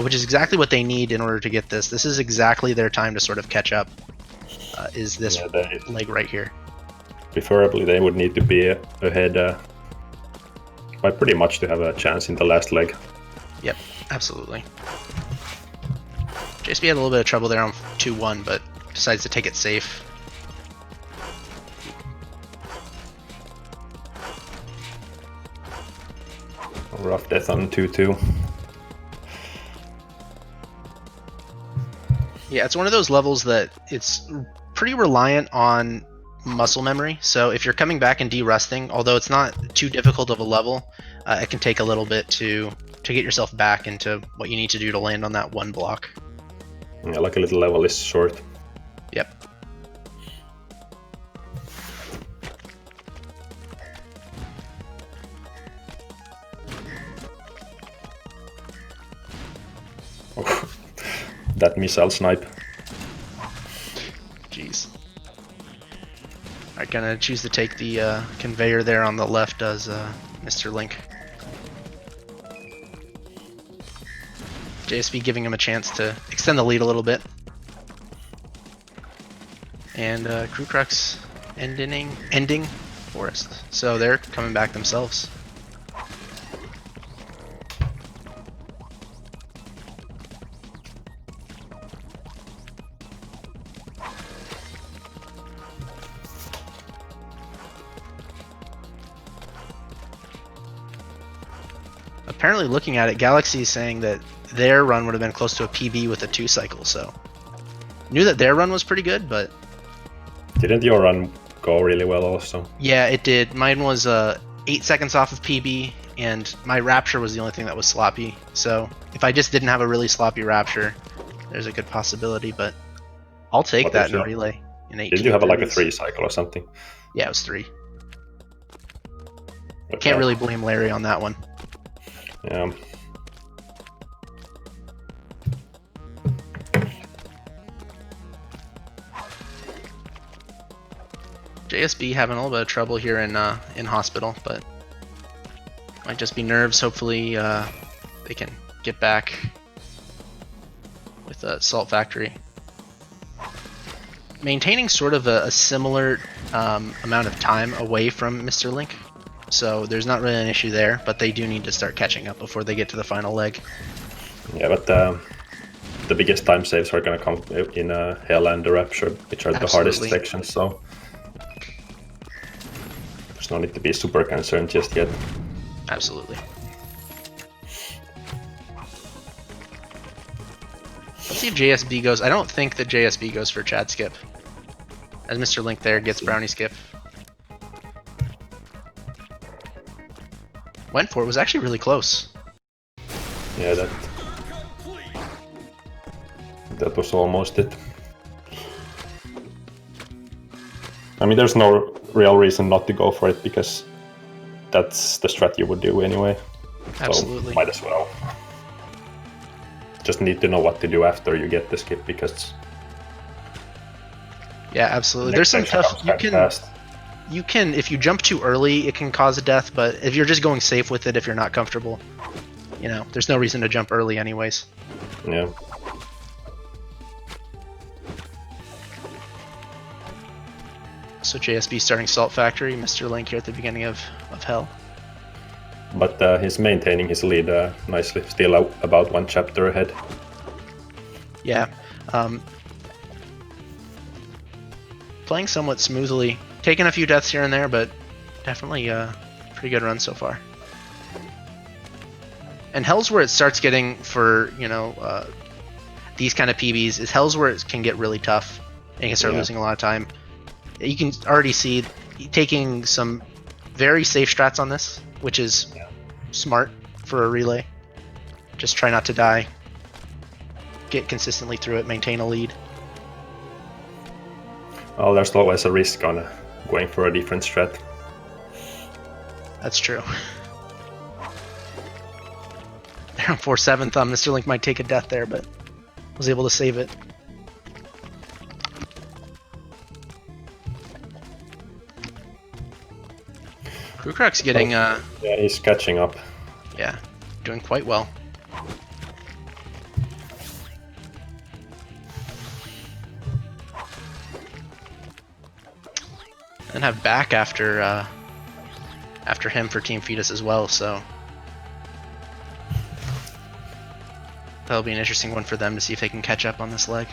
Which is exactly what they need in order to get this. This is exactly their time to sort of catch up. Is this leg right here. Preferably they would need to be ahead by pretty much to have a chance in the last leg. Yep, absolutely. JSB had a little bit of trouble there on 2-1, but decides to take it safe. Rough death on 2-2. Yeah, it's one of those levels that it's pretty reliant on muscle memory. So if you're coming back and derusting, although it's not too difficult of a level, it can take a little bit to get yourself back into what you need to do to land on that one block. Yeah, like a little level is short. Yep. That missile snipe. Jeez. Alright, gonna choose to take the conveyor there on the left, does Mr. Link. JSB giving him a chance to extend the lead a little bit. And Crucrux ending Forest. So they're coming back themselves. Apparently, looking at it, Galaxy is saying that their run would have been close to a PB with a 2 cycle, so knew that their run was pretty good, but didn't your run go really well also? Yeah, it did. Mine was 8 seconds off of PB, and my Rapture was the only thing that was sloppy. So if I just didn't have a really sloppy Rapture, there's a good possibility, but I'll take that in a relay. Did you have like a 3 cycle or something? Yeah, it was 3. Okay. Can't really blame Larry on that one. Yeah. JSB having a little bit of trouble here in Hospital, but might just be nerves. Hopefully they can get back with Salt Factory. Maintaining sort of a similar amount of time away from Mr. Link, so there's not really an issue there, but they do need to start catching up before they get to the final leg. Yeah, but the biggest time saves are going to come in Hell and the Rapture, which are the hardest sections, so there's no need to be super concerned just yet. Absolutely. Let's see if JSB goes. I don't think that JSB goes for Chad Skip, as Mr. Link there gets Brownie Skip. Went for it. Was actually really close. Yeah, that was almost it. I mean, there's no real reason not to go for it because that's the strat you would do anyway. Absolutely. So might as well. Just need to know what to do after you get the skip because yeah, absolutely. There's some tough. You can, if you jump too early, it can cause a death, but if you're just going safe with it, if you're not comfortable, you know, there's no reason to jump early anyways. Yeah. So JSB starting Salt Factory, Mr. Link here at the beginning of Hell. But he's maintaining his lead nicely, still about one chapter ahead. Yeah. Playing somewhat smoothly. Taking a few deaths here and there, but definitely a pretty good run so far. And Hell's where it starts getting, for, you know, these kind of PBs, is Hell's where it can get really tough. And you can start losing a lot of time. You can already see taking some very safe strats on this, which is smart for a relay. Just try not to die. Get consistently through it, maintain a lead. Well, there's always a risk on going for a different strat. That's true. There on 4-7, Mr. Link might take a death there, but was able to save it. Crucrux getting yeah, he's catching up. yeah, doing quite well. And have back after him for Team Fetus as well, so that'll be an interesting one for them to see if they can catch up on this leg.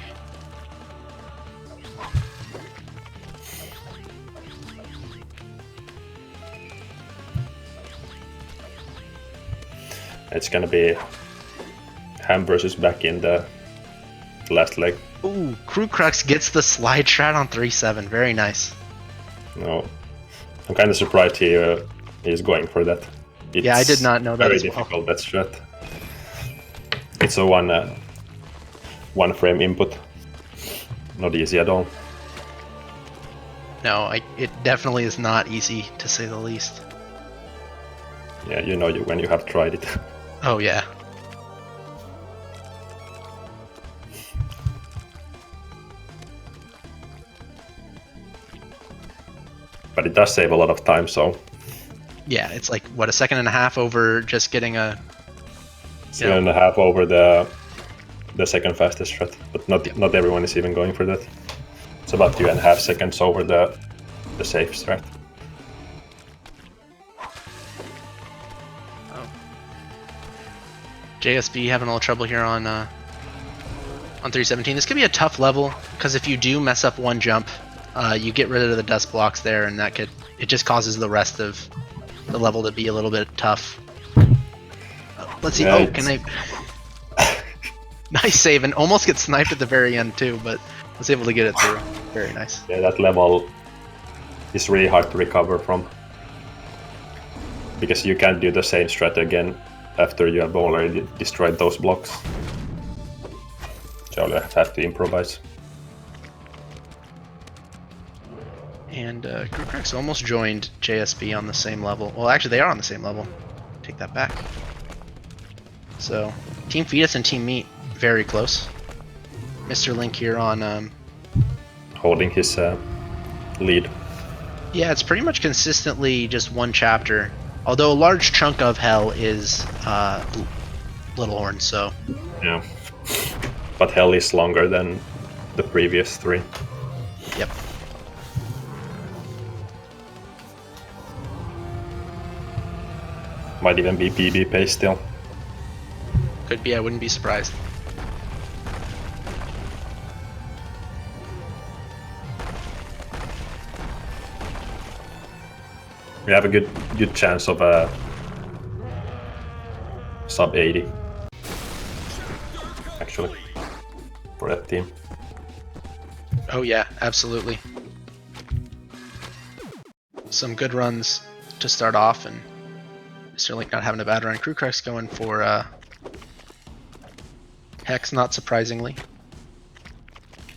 It's gonna be Ham versus back in the last leg. Ooh, Crucrux gets the slide strat on 3-7. Very nice. No, I'm kind of surprised he is going for that. It's yeah, I did not know that very as well. difficult, that strat. It's a one frame input. Not easy at all. No, it definitely is not easy, to say the least. Yeah, you know when you have tried it. Oh yeah. But it does save a lot of time, so Yeah, it's like, what, a second and a half over just getting a... 7.5 over the second fastest strat. But not everyone is even going for that. It's about 2.5 seconds over the safe strat. JSB having a little trouble here on 317. This could be a tough level, because if you do mess up one jump, you get rid of the dust blocks there, and it just causes the rest of the level to be a little bit tough. Let's see. Yeah, oh, can I? Nice save, and almost get sniped at the very end too, but was able to get it through. Very nice. Yeah, that level is really hard to recover from, because you can't do the same strat again after you have already destroyed those blocks. So you have to improvise. And Crucrux almost joined JSB on the same level. Well, actually, they are on the same level. Take that back. So, Team Fetus and Team Meat, very close. Mr. Link here on... Holding his lead. Yeah, it's pretty much consistently just one chapter. Although a large chunk of Hell is Little Horn, so... Yeah. But Hell is longer than the previous 3. Yep. Might even be PB pace still. Could be, I wouldn't be surprised. We have a good chance of a sub 80, actually, for that team. Oh yeah, absolutely. Some good runs to start off, and Mr. Link not having a bad run. Crucrux going for Hex, not surprisingly.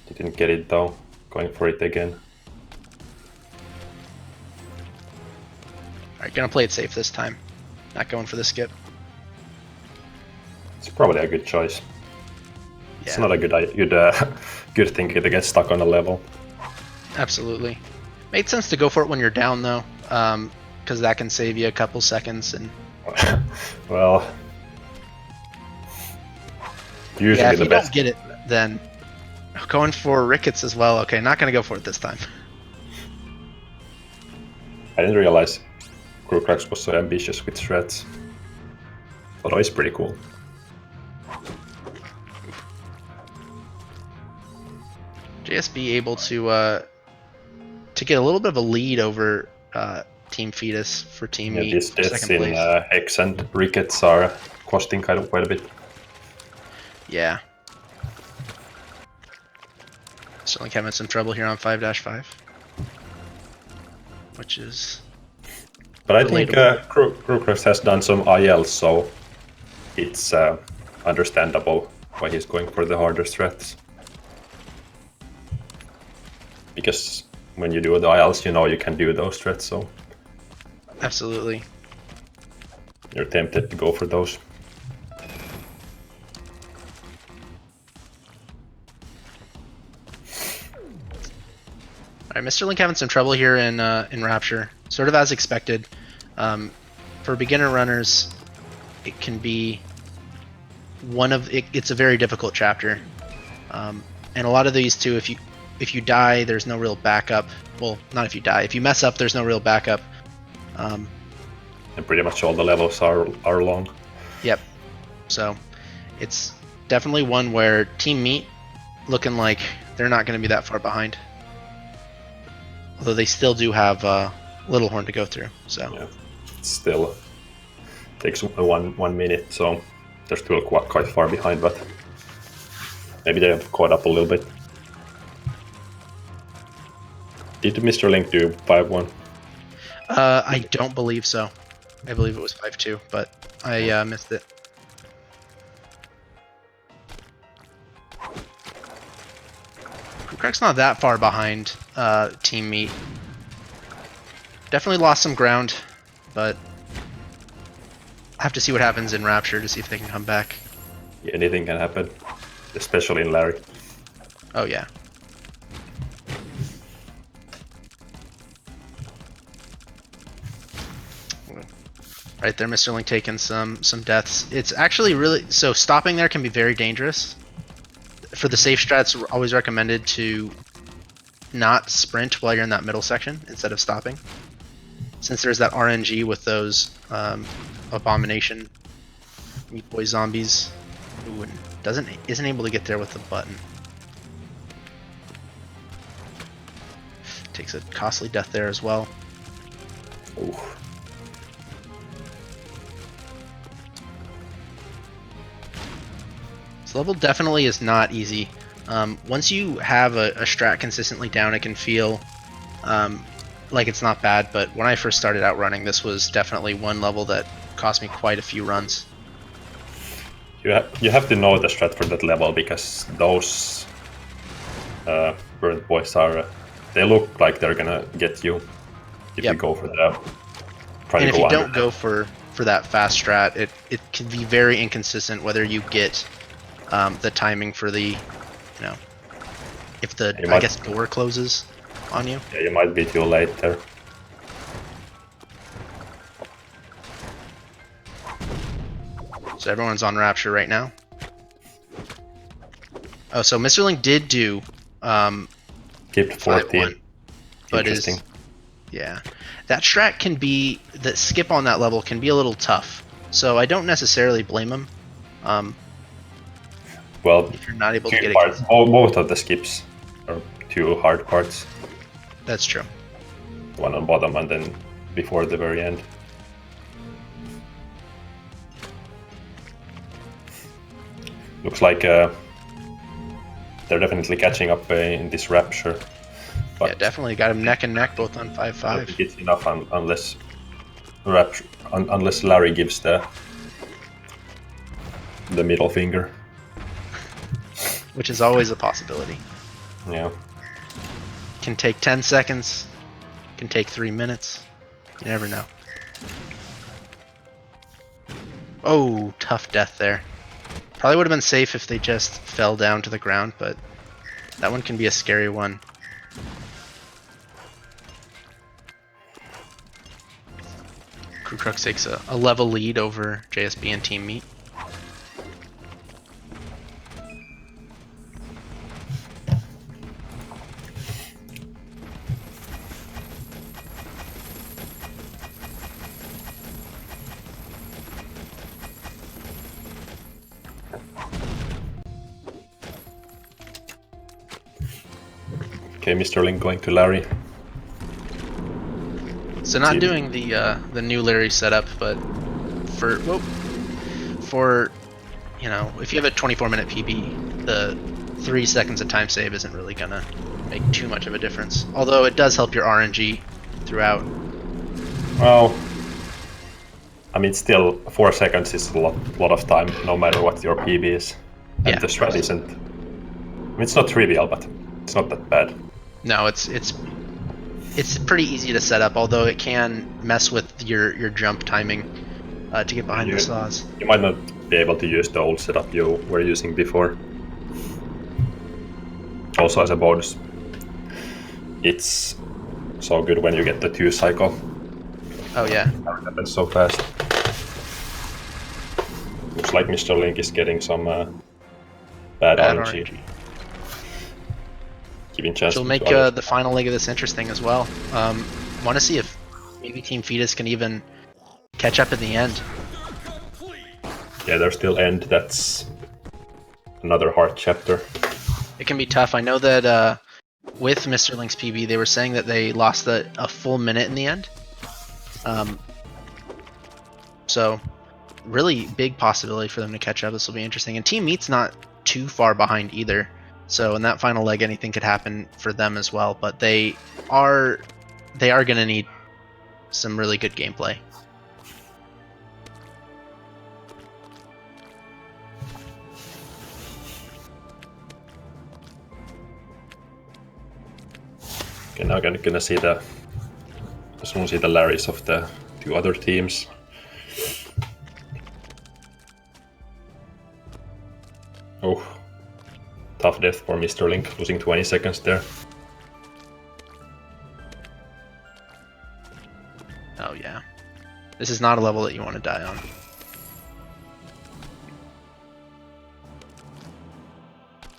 He didn't get it though, going for it again. Alright, gonna play it safe this time. Not going for the skip. It's probably a good choice. Yeah. It's not a good thing to get stuck on a level. Absolutely. Made sense to go for it when you're down though, because that can save you a couple seconds. And well, usually yeah, if the you best. don't get it, then going for Ricketts as well. Okay, not gonna go for it this time. I didn't realize Crucrux was so ambitious with threats. Although it's pretty cool. JSB able to get a little bit of a lead over Team Fetus for Team Yeah, Meat these for deaths second in place. Hex and Rickets are costing quite a bit. Yeah. Sterling having some trouble here on 5-5. Which is... But I think relatable. Crucrux has done some ILs, so it's understandable why he's going for the harder threats. Because when you do the ILs, you know you can do those threats, so Absolutely. you're tempted to go for those. Alright, Mr. Link having some trouble here in Rapture. Sort of as expected. For beginner runners, it can be it's a very difficult chapter. And a lot of these too, if you die, there's no real backup. Well, not if you die. If you mess up, there's no real backup. And pretty much all the levels are long. Yep. So it's definitely one where Team Meat looking like they're not going to be that far behind. Although they still do have Little Horn to go through. So yeah, it still takes 1 minute, so they're still quite far behind, but maybe they have caught up a little bit. Did Mr. Link do 5-1? I don't believe so. I believe it was 5-2, but I missed it. Crucrux not that far behind Team Meat. Definitely lost some ground, but I have to see what happens in Rapture to see if they can come back. Yeah, anything can happen, especially in Larry. Oh yeah. Right there, Mr. Link taking some deaths. It's actually really so stopping there can be very dangerous. For the safe strats, always recommended to not sprint while you're in that middle section instead of stopping, since there's that RNG with those abomination meat boy zombies who isn't able to get there with the button. Takes a costly death there as well. Ooh. This level definitely is not easy. Once you have a strat consistently down, it can feel like it's not bad, but when I first started out running, this was definitely one level that cost me quite a few runs. You have to know the strat for that level, because those burnt boys they look like they're gonna get you if you go for the And if you don't go for that fast strat, it can be very inconsistent whether you get the timing for the, if the I guess door closes on you. Yeah, you might be too late there. So everyone's on Rapture right now. Oh, so Mr. Link did do Kept 14. but yeah, that strat can be, the skip on that level can be a little tough. So I don't necessarily blame him. Well, if you're not able to get it, both of the skips are 2 hard parts. That's true. One on bottom and then before the very end. Looks like they're definitely catching up in this Rapture. But yeah, definitely got him neck and neck both on 5-5. I don't think it's enough unless Larry gives the middle finger. Which is always a possibility. Yeah. Can take 10 seconds, can take 3 minutes. You never know. Oh, tough death there. Probably would have been safe if they just fell down to the ground, but that one can be a scary one. Crucrux takes a level lead over JSB and Team Meat. Okay, Mr. Link going to Larry. So not doing the new Larry setup, but for you know, if you have a 24-minute PB, the 3 seconds of time save isn't really gonna make too much of a difference. Although it does help your RNG throughout. Well, I mean, still 4 seconds is a lot of time, no matter what your PB is, and Yeah. the strat isn't. I mean, it's not trivial, but it's not that bad. No, it's pretty easy to set up, although it can mess with your jump timing to get behind the saws. You might not be able to use the old setup you were using before. Also, as a bonus, it's so good when you get the 2 cycle. Oh yeah. That happens so fast. Looks like Mr. Link is getting some bad RNG. Giving chance. Which will make the final leg of this interesting as well. Want to see if maybe Team Fetus can even catch up in the end. Yeah, there's still end. That's another hard chapter. It can be tough. I know that with Mr. Link's PB, they were saying that they lost a full minute in the end. So, really big possibility for them to catch up. This will be interesting. And Team Meat's not too far behind either. So in that final leg, anything could happen for them as well. But they are going to need some really good gameplay. Okay, now I'm gonna see the Larrys of the 2 other teams. Oh, tough death for Mr. Link, losing 20 seconds there. Oh yeah, this is not a level that you want to die on.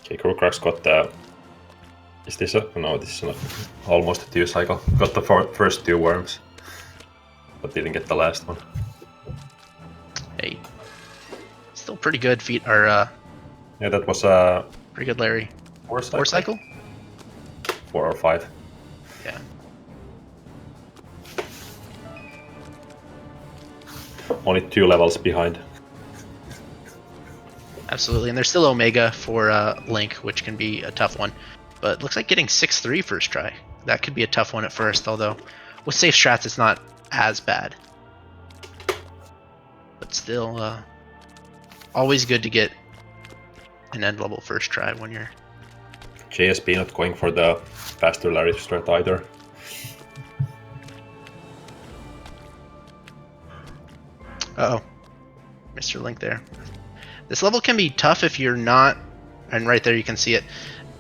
Okay, Crucrux got the... Is this a... No, this is not. Almost a 2 cycle. Got the first 2 worms, but didn't get the last one. Hey, still pretty good feet. Or yeah, that was a... pretty good Larry. 4 cycle? 4 cycle? 4 or 5. Yeah. Only 2 levels behind. Absolutely, and there's still Omega for Link, which can be a tough one. But looks like getting 6-3 first try. That could be a tough one at first, although with safe strats it's not as bad. But still, always good to get an end level first try when you're... JSB not going for the faster Larry strat either. Uh-oh. Mr. Link there. This level can be tough if you're not... And right there you can see it.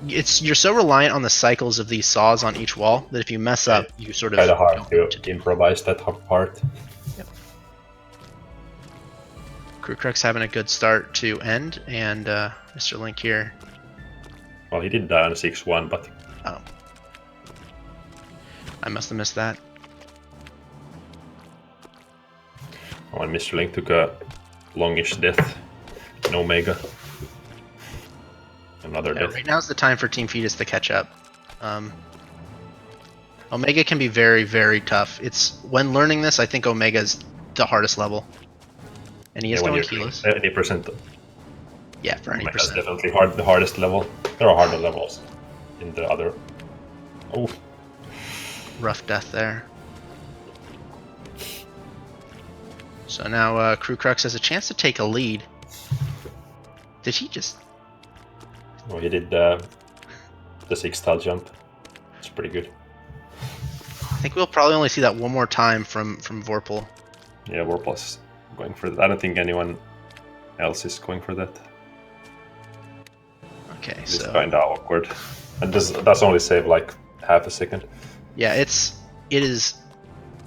You're so reliant on the cycles of these saws on each wall that if you mess up, you sort of... Kind of hard to improvise that part. Yep. Crucrux having a good start to end, and Mr. Link here. Well, he did die on 6-1, but... Oh. I must have missed that. Oh, and Mr. Link took a longish death in Omega. Another death. Right now's the time for Team Fetus to catch up. Omega can be very, very tough. It's when learning this, I think Omega's the hardest level. And he is going keyless. 70%. Yeah, for any Omega's percent. definitely the hardest level. There are harder levels in the other... Oh. Rough death there. So now Crucrux has a chance to take a lead. Did he just... Oh, he did the 6-tile jump. It's pretty good. I think we'll probably only see that one more time from Vorpal. Yeah, Vorpal's going for that. I don't think anyone else is going for that. Okay, It's so... kind of awkward. And that's only save like half a second. Yeah, it is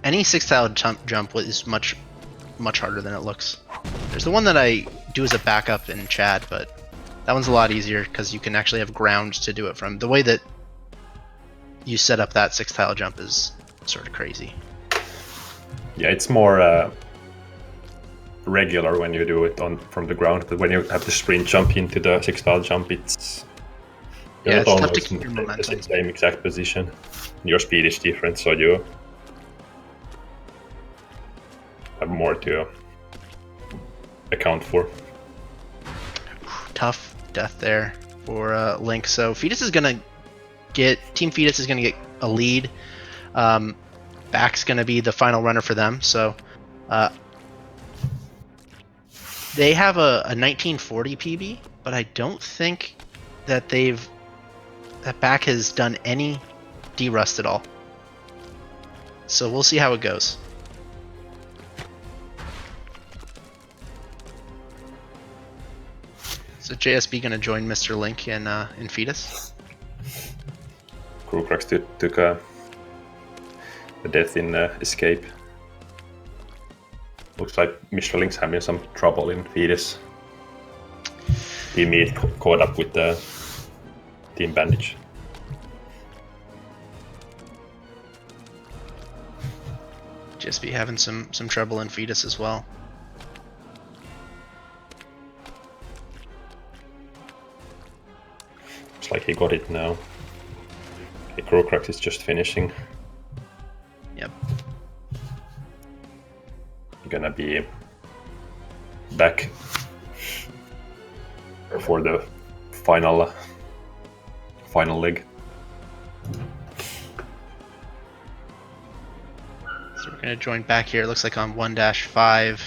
any 6-tile jump is much harder than it looks. There's the one that I do as a backup in Chad, but that one's a lot easier because you can actually have ground to do it from. The way that you set up that 6-tile jump is sort of crazy. Yeah, it's more regular when you do it from the ground, but when you have to sprint jump into the 6-tile jump, it's it's not tough to always keep your in momentum. the same exact position. Your speed is different, so you have more to account for. Tough death there for Link. So Fetus is gonna get Team Fetus is gonna get a lead. Back's gonna be the final runner for them. So they have a 1940 PB, but I don't think that that Back has done any derust at all. So we'll see how it goes. So JSB gonna join Mr. Link in Fetus. Crucrux took a death in escape. Looks like Mr. Link's having some trouble in Fetus. Team Meat caught up with the Team Bandage. JSB having some trouble in Fetus as well. Looks like he got it now. Okay, Crucrux is just finishing. Yep. Gonna be back for the final leg. So we're gonna join back here. It looks like on 1-5.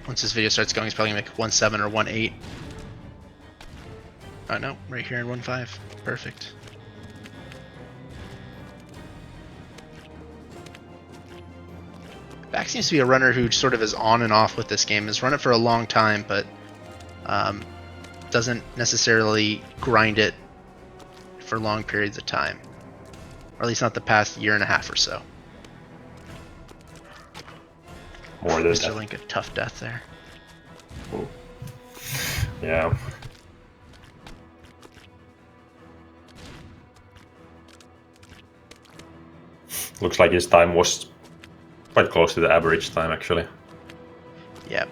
Once this video starts going, it's probably gonna make 1-7 or 1-8. Oh no, right here in 1-5. Perfect. Back seems to be a runner who sort of is on and off with this game. Has run it for a long time, but doesn't necessarily grind it for long periods of time. Or at least not the past year and a half or so. More than Mr. that. Link, a tough death there. Ooh. Yeah. Looks like his time was quite close to the average time, actually. Yep.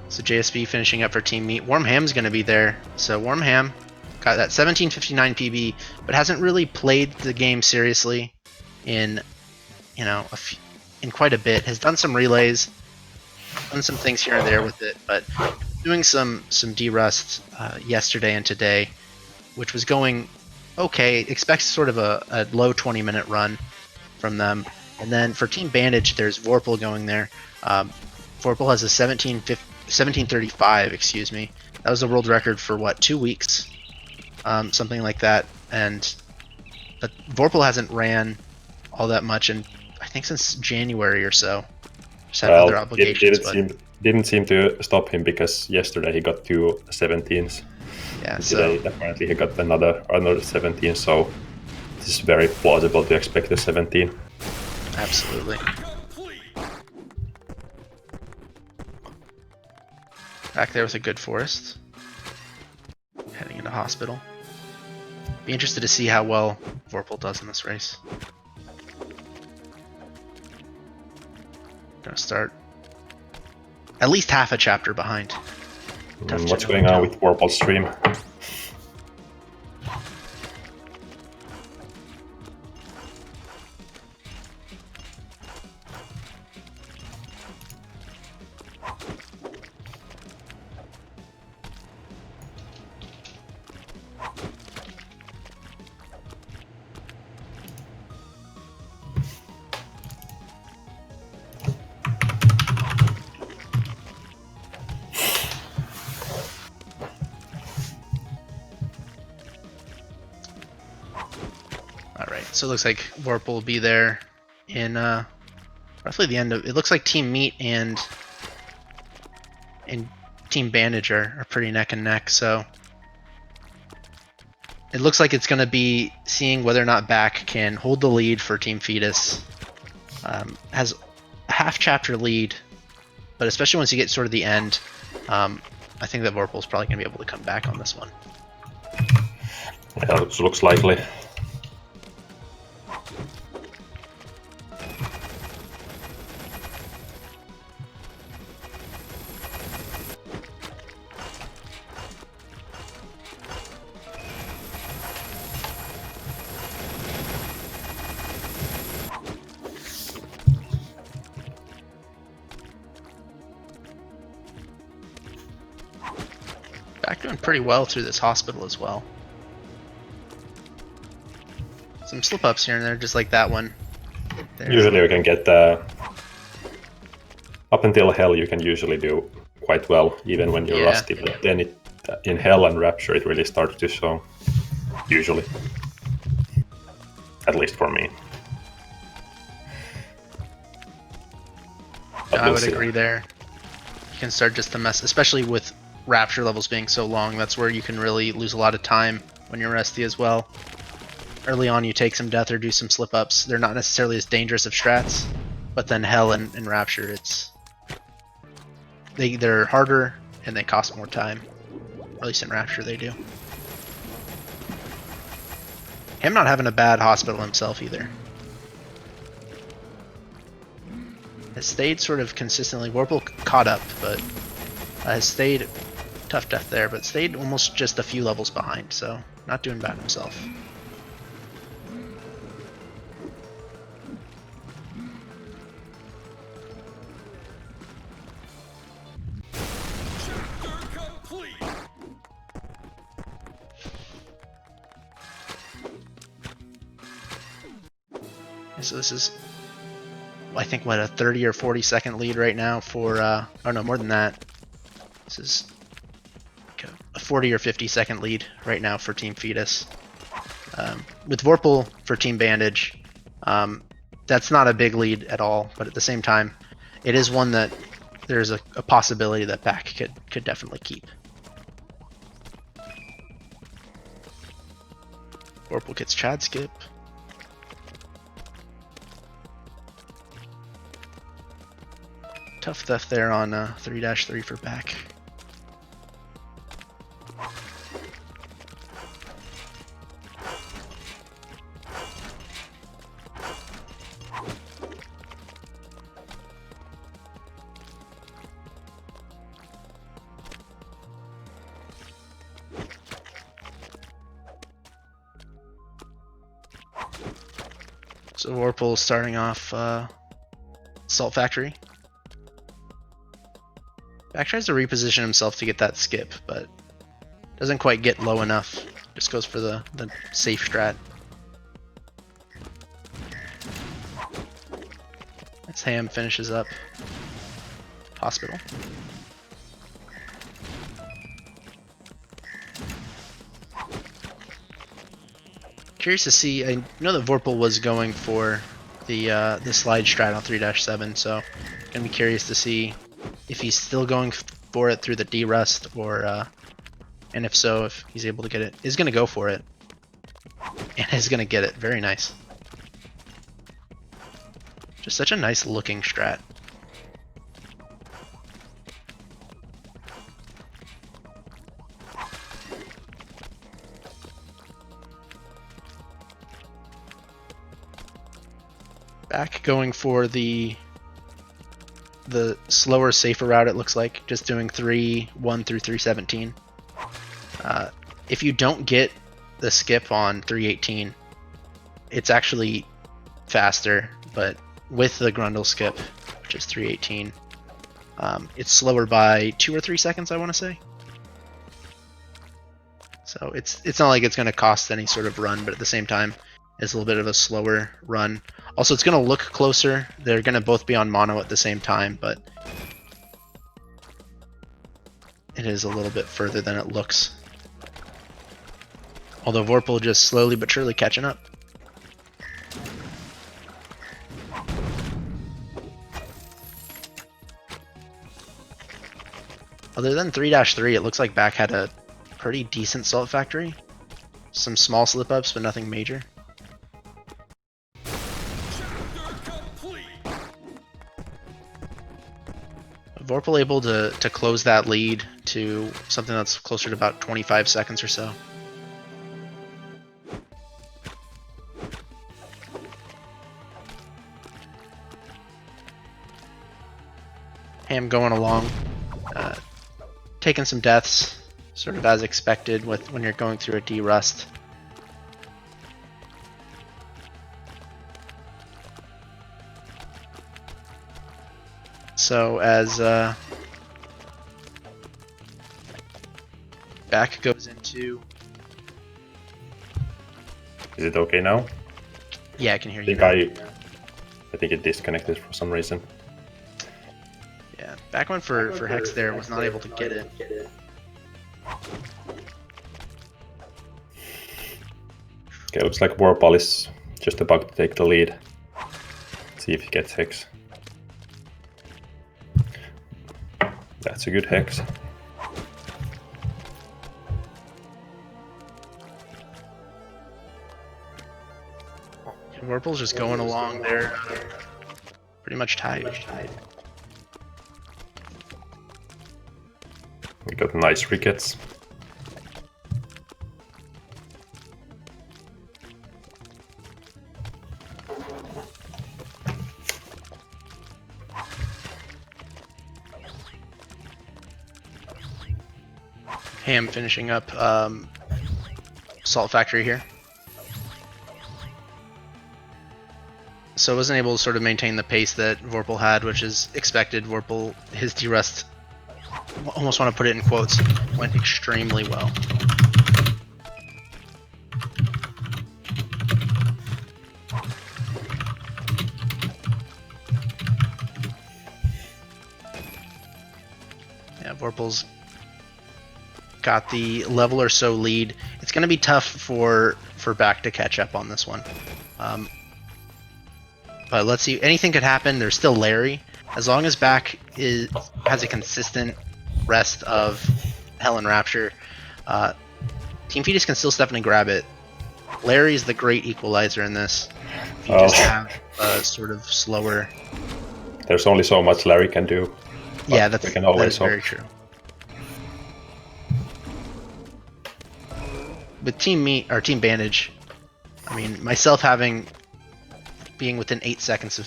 So JSB finishing up for Team Meat. Warm Ham's going to be there. So Warm Ham got that 1759 PB, but hasn't really played the game seriously in, in quite a bit. Has done some relays, done some things here and there with it, but doing some derust yesterday and today, which was going okay. Expects sort of a low 20-minute run from them. And then for Team Bandage, there's Vorpal going there. Vorpal has a 1735, excuse me. That was the world record for what, 2 weeks? Something like that. But Vorpal hasn't ran all that much, and I think since January or so. Just had other obligations. Didn't seem to stop him because yesterday he got 2 17s. Yeah, and so today apparently he got another 17, so it is very plausible to expect a 17. absolutely. Back there with a good forest. Heading into hospital. Be interested to see how well Vorpal does in this race. Gonna start at least half a chapter behind. What's going on with Vorpal's stream? So it looks like Vorpal will be there in roughly the end of. It looks like Team Meat and Team Bandage are pretty neck and neck. So it looks like it's going to be seeing whether or not Back can hold the lead for Team Fetus. Has a half chapter lead, but especially once you get sort of the end, I think that Vorpal's probably going to be able to come back on this one. Yeah, it looks likely. Back doing pretty well through this hospital as well. Some slip-ups here and there, just like that one. Usually you can get up until Hell you can usually do quite well, even when you're rusty, but then in Hell and Rapture it really starts to show, usually. At least for me. I would agree there. You can start just to mess, especially with Rapture levels being so long, that's where you can really lose a lot of time when you're rusty as well. Early on you take some death or do some slip-ups. They're not necessarily as dangerous of strats, but then Hell and Rapture, they're harder and they cost more time. At least in Rapture they do. Him not having a bad hospital himself either. Has stayed sort of consistently. Vorpal caught up, but has stayed tough death there, but stayed almost just a few levels behind, so not doing bad himself. So this is, I think, what, a 30 or 40 second lead right now for, oh no, more than that. This is a 40 or 50 second lead right now for Team Fetus. With Vorpal for Team Bandage, that's not a big lead at all, but at the same time, it is one that there's a possibility that Back could definitely keep. Vorpal gets Chad skip. Tough theft there on 3-3 for Back. So Vorpal starting off Salt Factory. Back tries to reposition himself to get that skip, but doesn't quite get low enough. Just goes for the safe strat. As Ham finishes up Hospital. Curious to see, I know that Vorpal was going for the slide strat on 3-7, so gonna be curious to see if he's still going for it through the D-Rust, or and if so, if he's able to get it. Is going to go for it, and is going to get it. Very nice. Just such a nice looking strat. Back going for the slower, safer route, it looks like, just doing 3-1 through 3-17. If you don't get the skip on 3-18, it's actually faster, but with the Grundle skip, which is 3-18, it's slower by 2 or 3 seconds, I want to say. So it's not like it's going to cost any sort of run, but at the same time, it's a little bit of a slower run. Also, it's going to look closer. They're going to both be on mono at the same time, but it is a little bit further than it looks. Although Vorpal just slowly but surely catching up. Other than 3-3, it looks like Back had a pretty decent Salt Factory. Some small slip-ups, but nothing major. Vorpal able to close that lead to something that's closer to about 25 seconds or so. Ham going along, taking some deaths, sort of as expected with when you're going through a D-Rust. So as back goes into... Is it okay now? Yeah, I can hear I you think now. I think it disconnected for some reason. Yeah, back one for Hex there was not able to get it. Okay, looks like Vorpal is just about to take the lead. See if he gets Hex. That's a good Hex. And Vorpal's just going along there, pretty much tied. We got nice wickets. Ham finishing up Salt Factory here. So wasn't able to sort of maintain the pace that Vorpal had, which is expected. Vorpal, his D-Rust, almost want to put it in quotes, went extremely well. Yeah, Vorpal's got the level or so lead. It's going to be tough for back to catch up on this one. But let's see. Anything could happen. There's still Larry. As long as back has a consistent rest of Hell and Rapture, Team Fetus can still step in and grab it. Larry is the great equalizer in this. If you just have a sort of slower... There's only so much Larry can do. Yeah, that is hope. very true. With Team Bandage, I mean, myself being within 8 seconds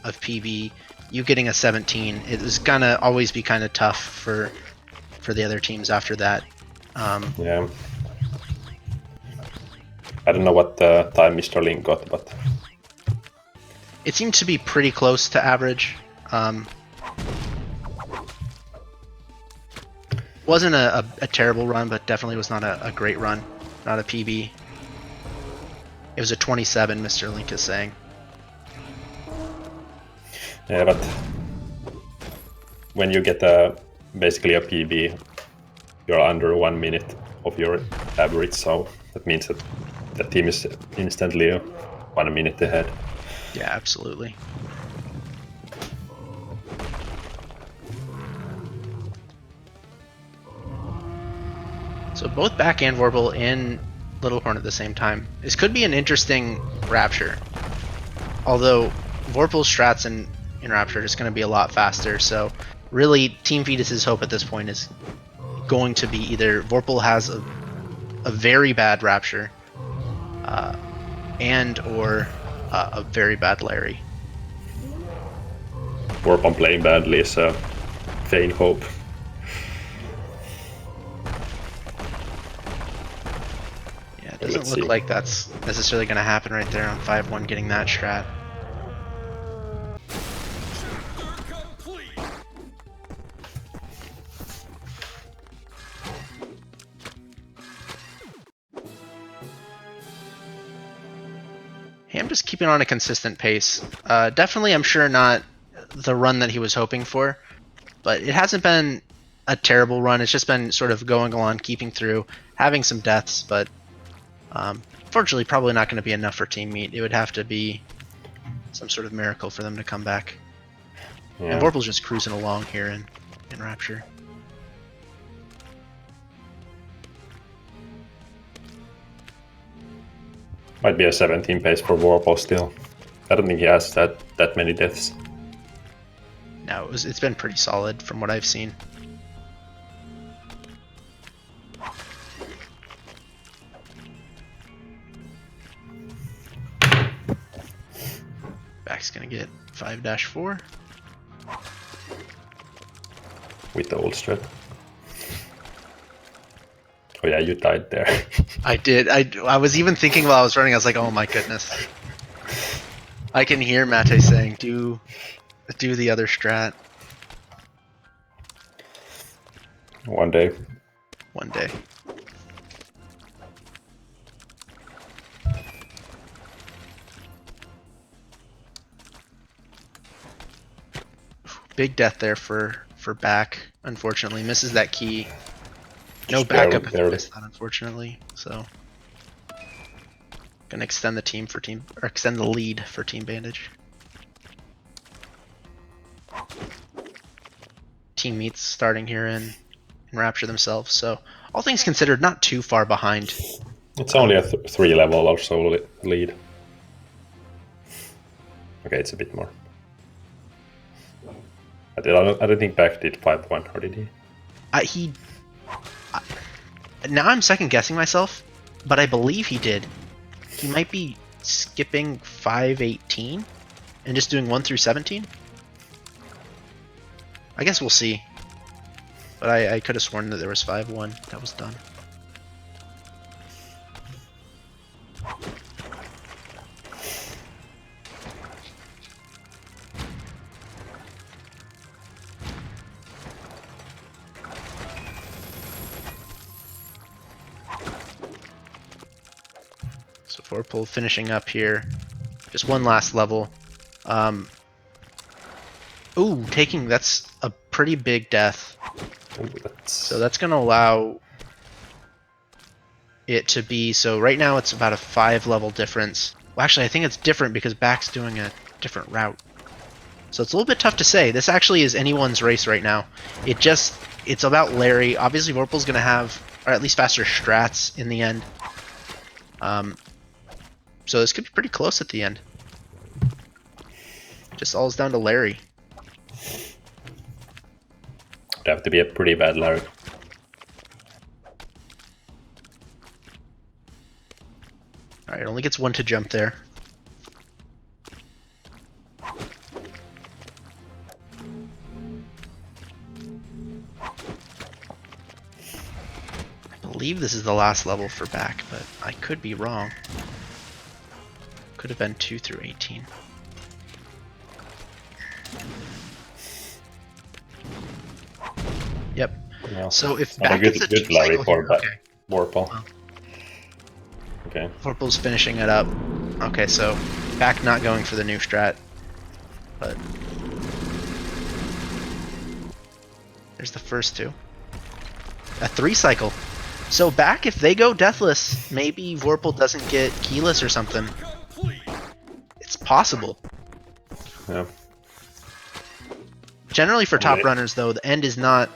of PB, you getting a 17, it was gonna always be kind of tough for the other teams after that. Yeah. I don't know what time Mr. Link got, but it seemed to be pretty close to average. Wasn't a terrible run, but definitely was not a great run, not a PB. It was a 27, Mr. Link is saying. yeah, but when you get basically a PB, you're under 1 minute of your average, so that means that the team is instantly 1 minute ahead. Yeah, absolutely. So both back and Vorpal in Littlehorn at the same time. This could be an interesting Rapture. Although Vorpal's strats in Rapture are just going to be a lot faster, so really Team Fetus's hope at this point is going to be either Vorpal has a very bad Rapture and or a very bad Larry. Vorpal playing badly is a vain hope. Yeah, it doesn't look like that's necessarily going to happen right there on 5-1 getting that strat. Ham just keeping on a consistent pace. Definitely, I'm sure not the run that he was hoping for, but it hasn't been a terrible run. It's just been sort of going along, keeping through, having some deaths, but fortunately probably not going to be enough for Team Meat. It would have to be some sort of miracle for them to come back. Yeah. And Vorpal's just cruising along here in Rapture. Might be a 17 pace for Warple still. I don't think he has that many deaths. No, it's been pretty solid from what I've seen. Back's gonna get 5-4. With the old strat. Oh yeah, you died there. I did. I was even thinking while I was running, I was like, oh my goodness. I can hear Mate saying, do the other strat. One day. One day. Big death there for back, unfortunately. Misses that key. No backup if you missed that, unfortunately. So gonna extend the lead for Team Bandage. Team Meats starting here in Rapture themselves, so all things considered, not too far behind. It's only a 3 level or so lead. Okay, it's a bit more. I don't think Back did 5-1, or did he? Now I'm second guessing myself, but I believe he did. He might be skipping 5-18 and just doing 1 through 17. I guess we'll see. But I could have sworn that there was 5-1 that was done. So Vorpal finishing up here. Just one last level. Ooh, that's a pretty big death. So that's going to allow it to be, so right now it's about a 5 level difference. Well, actually I think it's different because Back's doing a different route. So it's a little bit tough to say. This actually is anyone's race right now. It's about Larry. Obviously Vorpal's going to have, or at least faster strats in the end. So this could be pretty close at the end. Just all is down to Larry. It'd have to be a pretty bad Larry. Alright, it only gets 1 to jump there. I believe this is the last level for Back, but I could be wrong. Could have been 2 through 18. Yep. Well, so if not Back a gets a good 2 Larry cycle for here, okay. Vorpal. Oh. Okay. Vorpal's finishing it up. Okay, so Back not going for the new strat, but there's the first 2. A 3 cycle. So Back, if they go deathless, maybe Vorpal doesn't get keyless or something. It's possible. Yeah. Generally for top runners though, the end is not,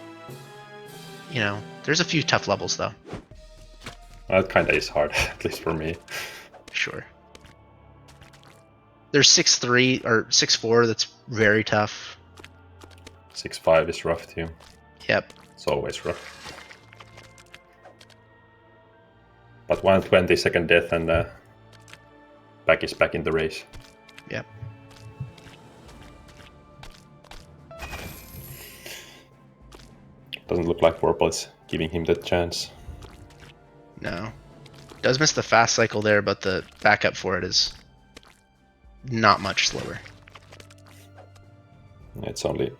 you know, there's a few tough levels though. That kinda is hard, at least for me. Sure. There's 6-3 or 6-4 that's very tough. 6-5 is rough too. Yep. It's always rough. But 120-second death and Back is back in the race. Yep. Doesn't look like Vorpal is giving him that chance. No. Does miss the fast cycle there, but the backup for it is not much slower. It's only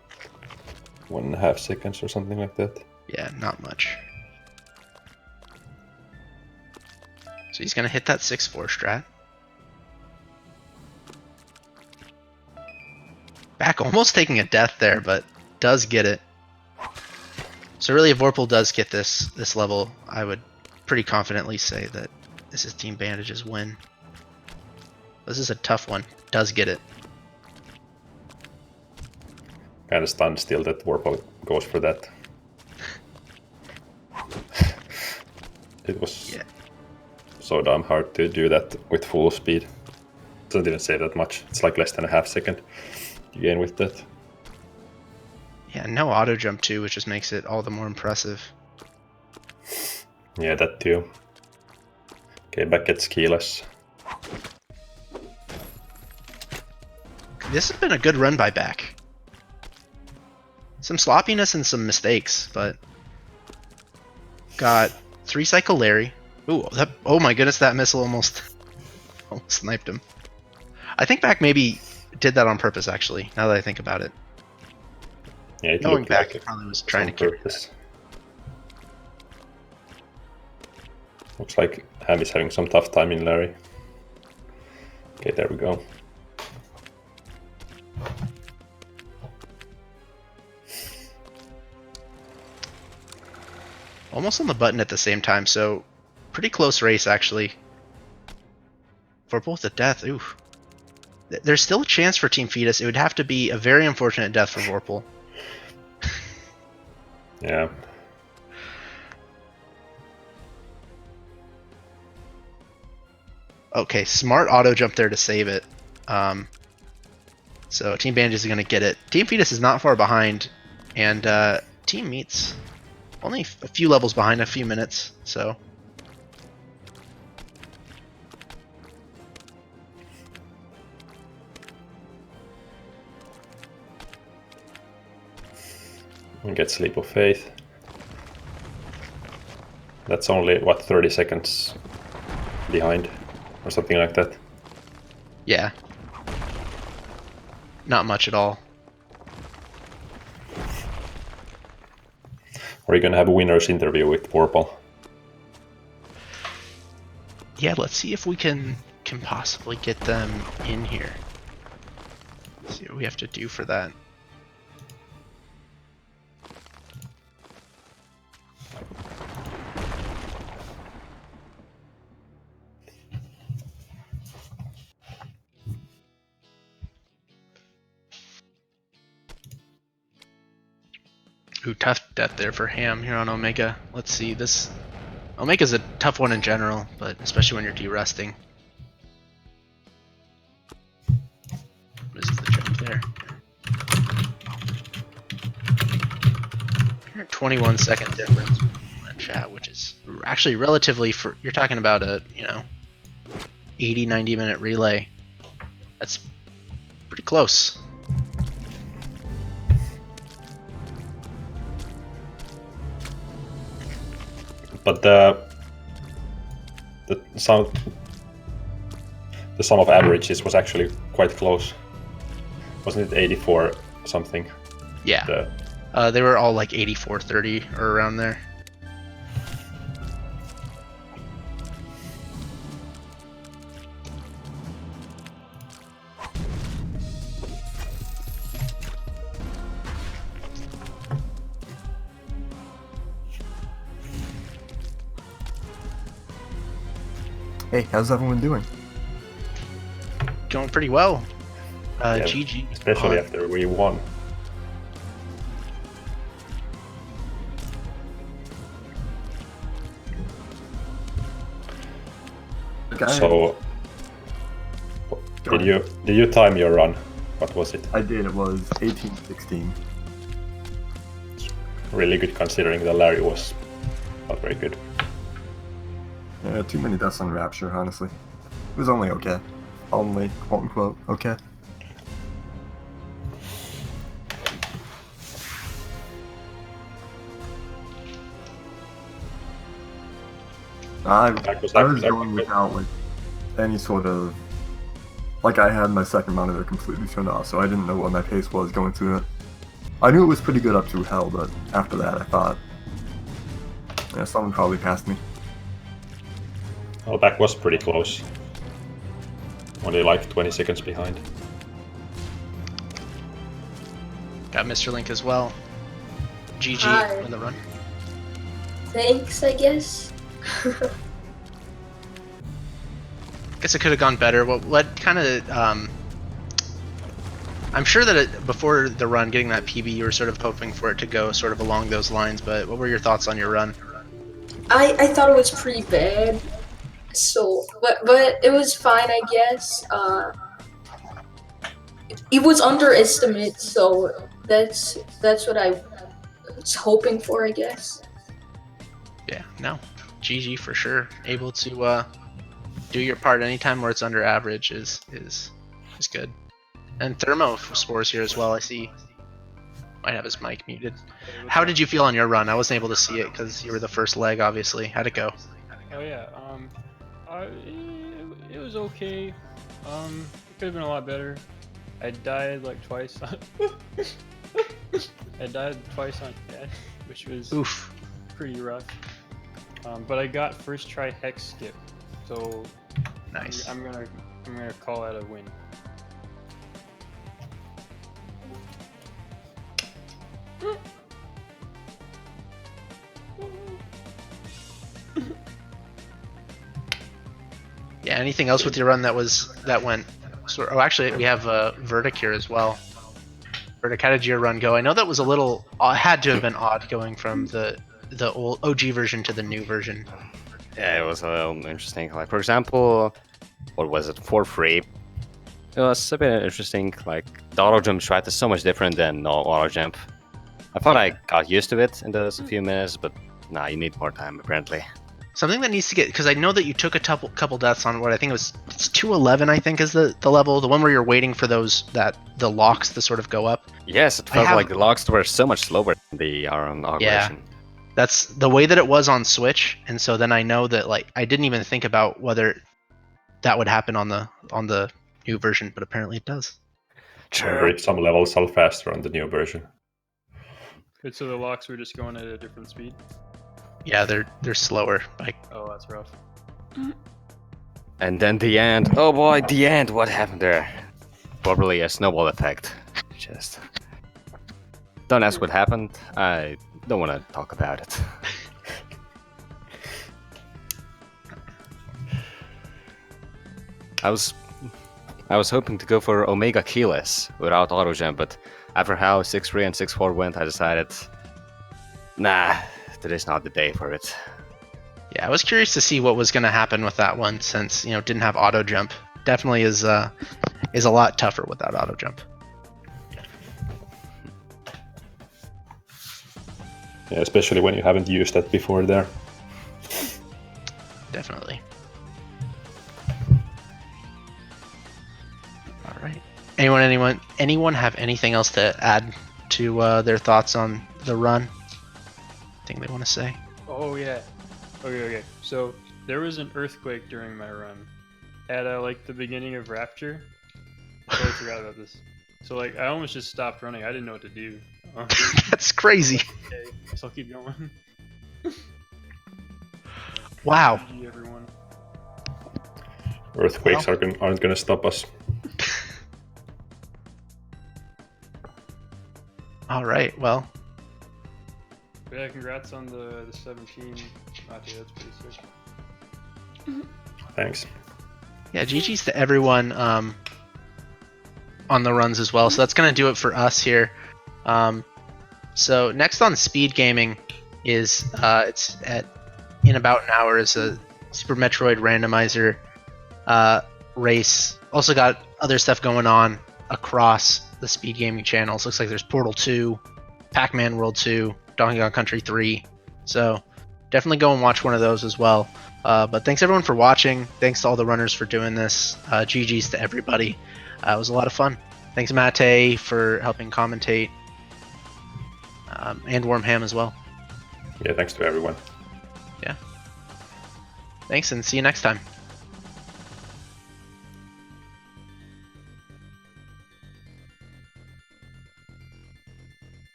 1.5 seconds or something like that. Yeah, not much. So he's gonna hit that 6-4 strat. Back almost taking a death there, but does get it. So really, if Vorpal does get this level, I would pretty confidently say that this is Team Bandage's win. This is a tough one. Does get it. Kind of stunned still that Vorpal goes for that. It was so damn hard to do that with full speed. So it didn't save that much. It's like less than a half second you gain with that. Yeah, no auto jump too, which just makes it all the more impressive. Yeah, that too. Okay, back at skiless. This has been a good run by back. Some sloppiness and some mistakes, but got 3 cycle Larry. Ooh, oh my goodness, that missile almost sniped him. I think back maybe did that on purpose, actually, now that I think about it. Yeah, it Going looked back, like it probably was trying to carry this. Looks like Ham is having some tough time in Larry. Okay, there we go. Almost on the button at the same time, so pretty close race, actually. For both the death, ooh. There's still a chance for Team Fetus. It would have to be a very unfortunate death for Vorpal. Yeah. Okay, smart auto jump there to save it. So Team Bandages is going to get it. Team Fetus is not far behind, and Team Meat's only a few levels behind, a few minutes, so... And get Sleep of Faith. That's only, what, 30 seconds behind? Or something like that. Yeah. Not much at all. Are you gonna have a winner's interview with Vorpal? Yeah, let's see if we can possibly get them in here. Let's see what we have to do for that. Ooh, tough death there for Ham here on Omega. Let's see, this... Omega's a tough one in general, but especially when you're de-resting. Misses the jump there. 21-second difference in that chat, which is actually relatively for... You're talking about a, 80-90 minute relay. That's pretty close. But the sum of averages was actually quite close. Wasn't it 84 something? Yeah. They were all like 84-30 or around there. Hey, how's everyone doing? Going pretty well. Yeah, GG. especially after we won. So, did you time your run? What was it? I did. It was 18:16. Really good considering that Larry was not very good. Yeah, too many deaths on Rapture, honestly. It was only okay. Only, quote unquote, okay. I was going without like any sort of like I had my second monitor completely turned off, so I didn't know what my pace was going through it. I knew it was pretty good up through hell, but after that I thought, yeah, someone probably passed me. Well, back was pretty close. Only like 20 seconds behind. Got Mr. Link as well. GG Hi. on the run. Thanks, I guess. Guess it could have gone better. What kind of I'm sure that before the run, getting that PB, you were sort of hoping for it to go sort of along those lines. But what were your thoughts on your run? I thought it was pretty bad. So, but it was fine, I guess. It was underestimate, so that's what I was hoping for, I guess. Yeah, no, GG for sure. Able to do your part anytime where it's under average is good. And Thermo Spores here as well. I see. Might have his mic muted. How did you feel on your run? I wasn't able to see it because you were the first leg, obviously. How'd it go? Oh yeah, it was okay. It could have been a lot better. I died like twice. I died twice on death, which was pretty rough. But I got first try hex skip, so nice. I'm gonna call that a win. Yeah. Anything else with your run that went? Oh, actually, we have Vertic here as well. Vertic, how did your run go? I know that was a little had to have been odd going from the old OG version to the new version. Yeah, it was a little interesting. Like, for example, what was it, 4-3? It was a bit interesting. Like, the auto jump strat is so much different than no auto jump. I thought I got used to it in those few minutes, but nah, you need more time apparently. Something that needs to get, because I know that you took a couple deaths on what I think it was, it's 211, I think is the level, the one where you're waiting for the locks to sort of go up. Yes, it felt like the locks were so much slower than the AUG version. That's the way that it was on Switch, and so then I know that, like, I didn't even think about whether that would happen on the new version, but apparently it does. Sure. Some levels are faster on the new version. Good, so the locks were just going at a different speed? Yeah, they're slower. Oh, that's rough. And then the end. Oh boy, the end. What happened there? Probably a snowball effect. Just don't ask what happened. I don't want to talk about it. I was hoping to go for Omega Keyless without auto jump, but after how 6-3 and 6-4 went, I decided, nah, today's not the day for it. Yeah, I was curious to see what was going to happen with that one, since it didn't have auto jump. Definitely is a lot tougher without auto jump. Yeah, especially when you haven't used that before there. Definitely. All right. Anyone have anything else to add to their thoughts on the run? Thing they want to say? Oh yeah. Okay. So there was an earthquake during my run at like the beginning of Rapture. I totally forgot about this. So like I almost just stopped running. I didn't know what to do. That's crazy. Okay, guess I'll keep going. Wow. GG, everyone. Earthquakes aren't going to stop us. All right. Well. But yeah, congrats on the 17. Okay, that's pretty sick. Thanks. Yeah, GG's to everyone on the runs as well. So that's gonna do it for us here. So next on Speed Gaming is it's in about an hour is a Super Metroid randomizer race. Also got other stuff going on across the Speed Gaming channels. Looks like there's Portal 2, Pac-Man World 2, Donkey Kong Country 3. So definitely go and watch one of those as well. But thanks everyone for watching. Thanks to all the runners for doing this. GG's to everybody. It was a lot of fun. Thanks Mate for helping commentate. And Wormham as well. Yeah, thanks to everyone. Yeah. Thanks and see you next time.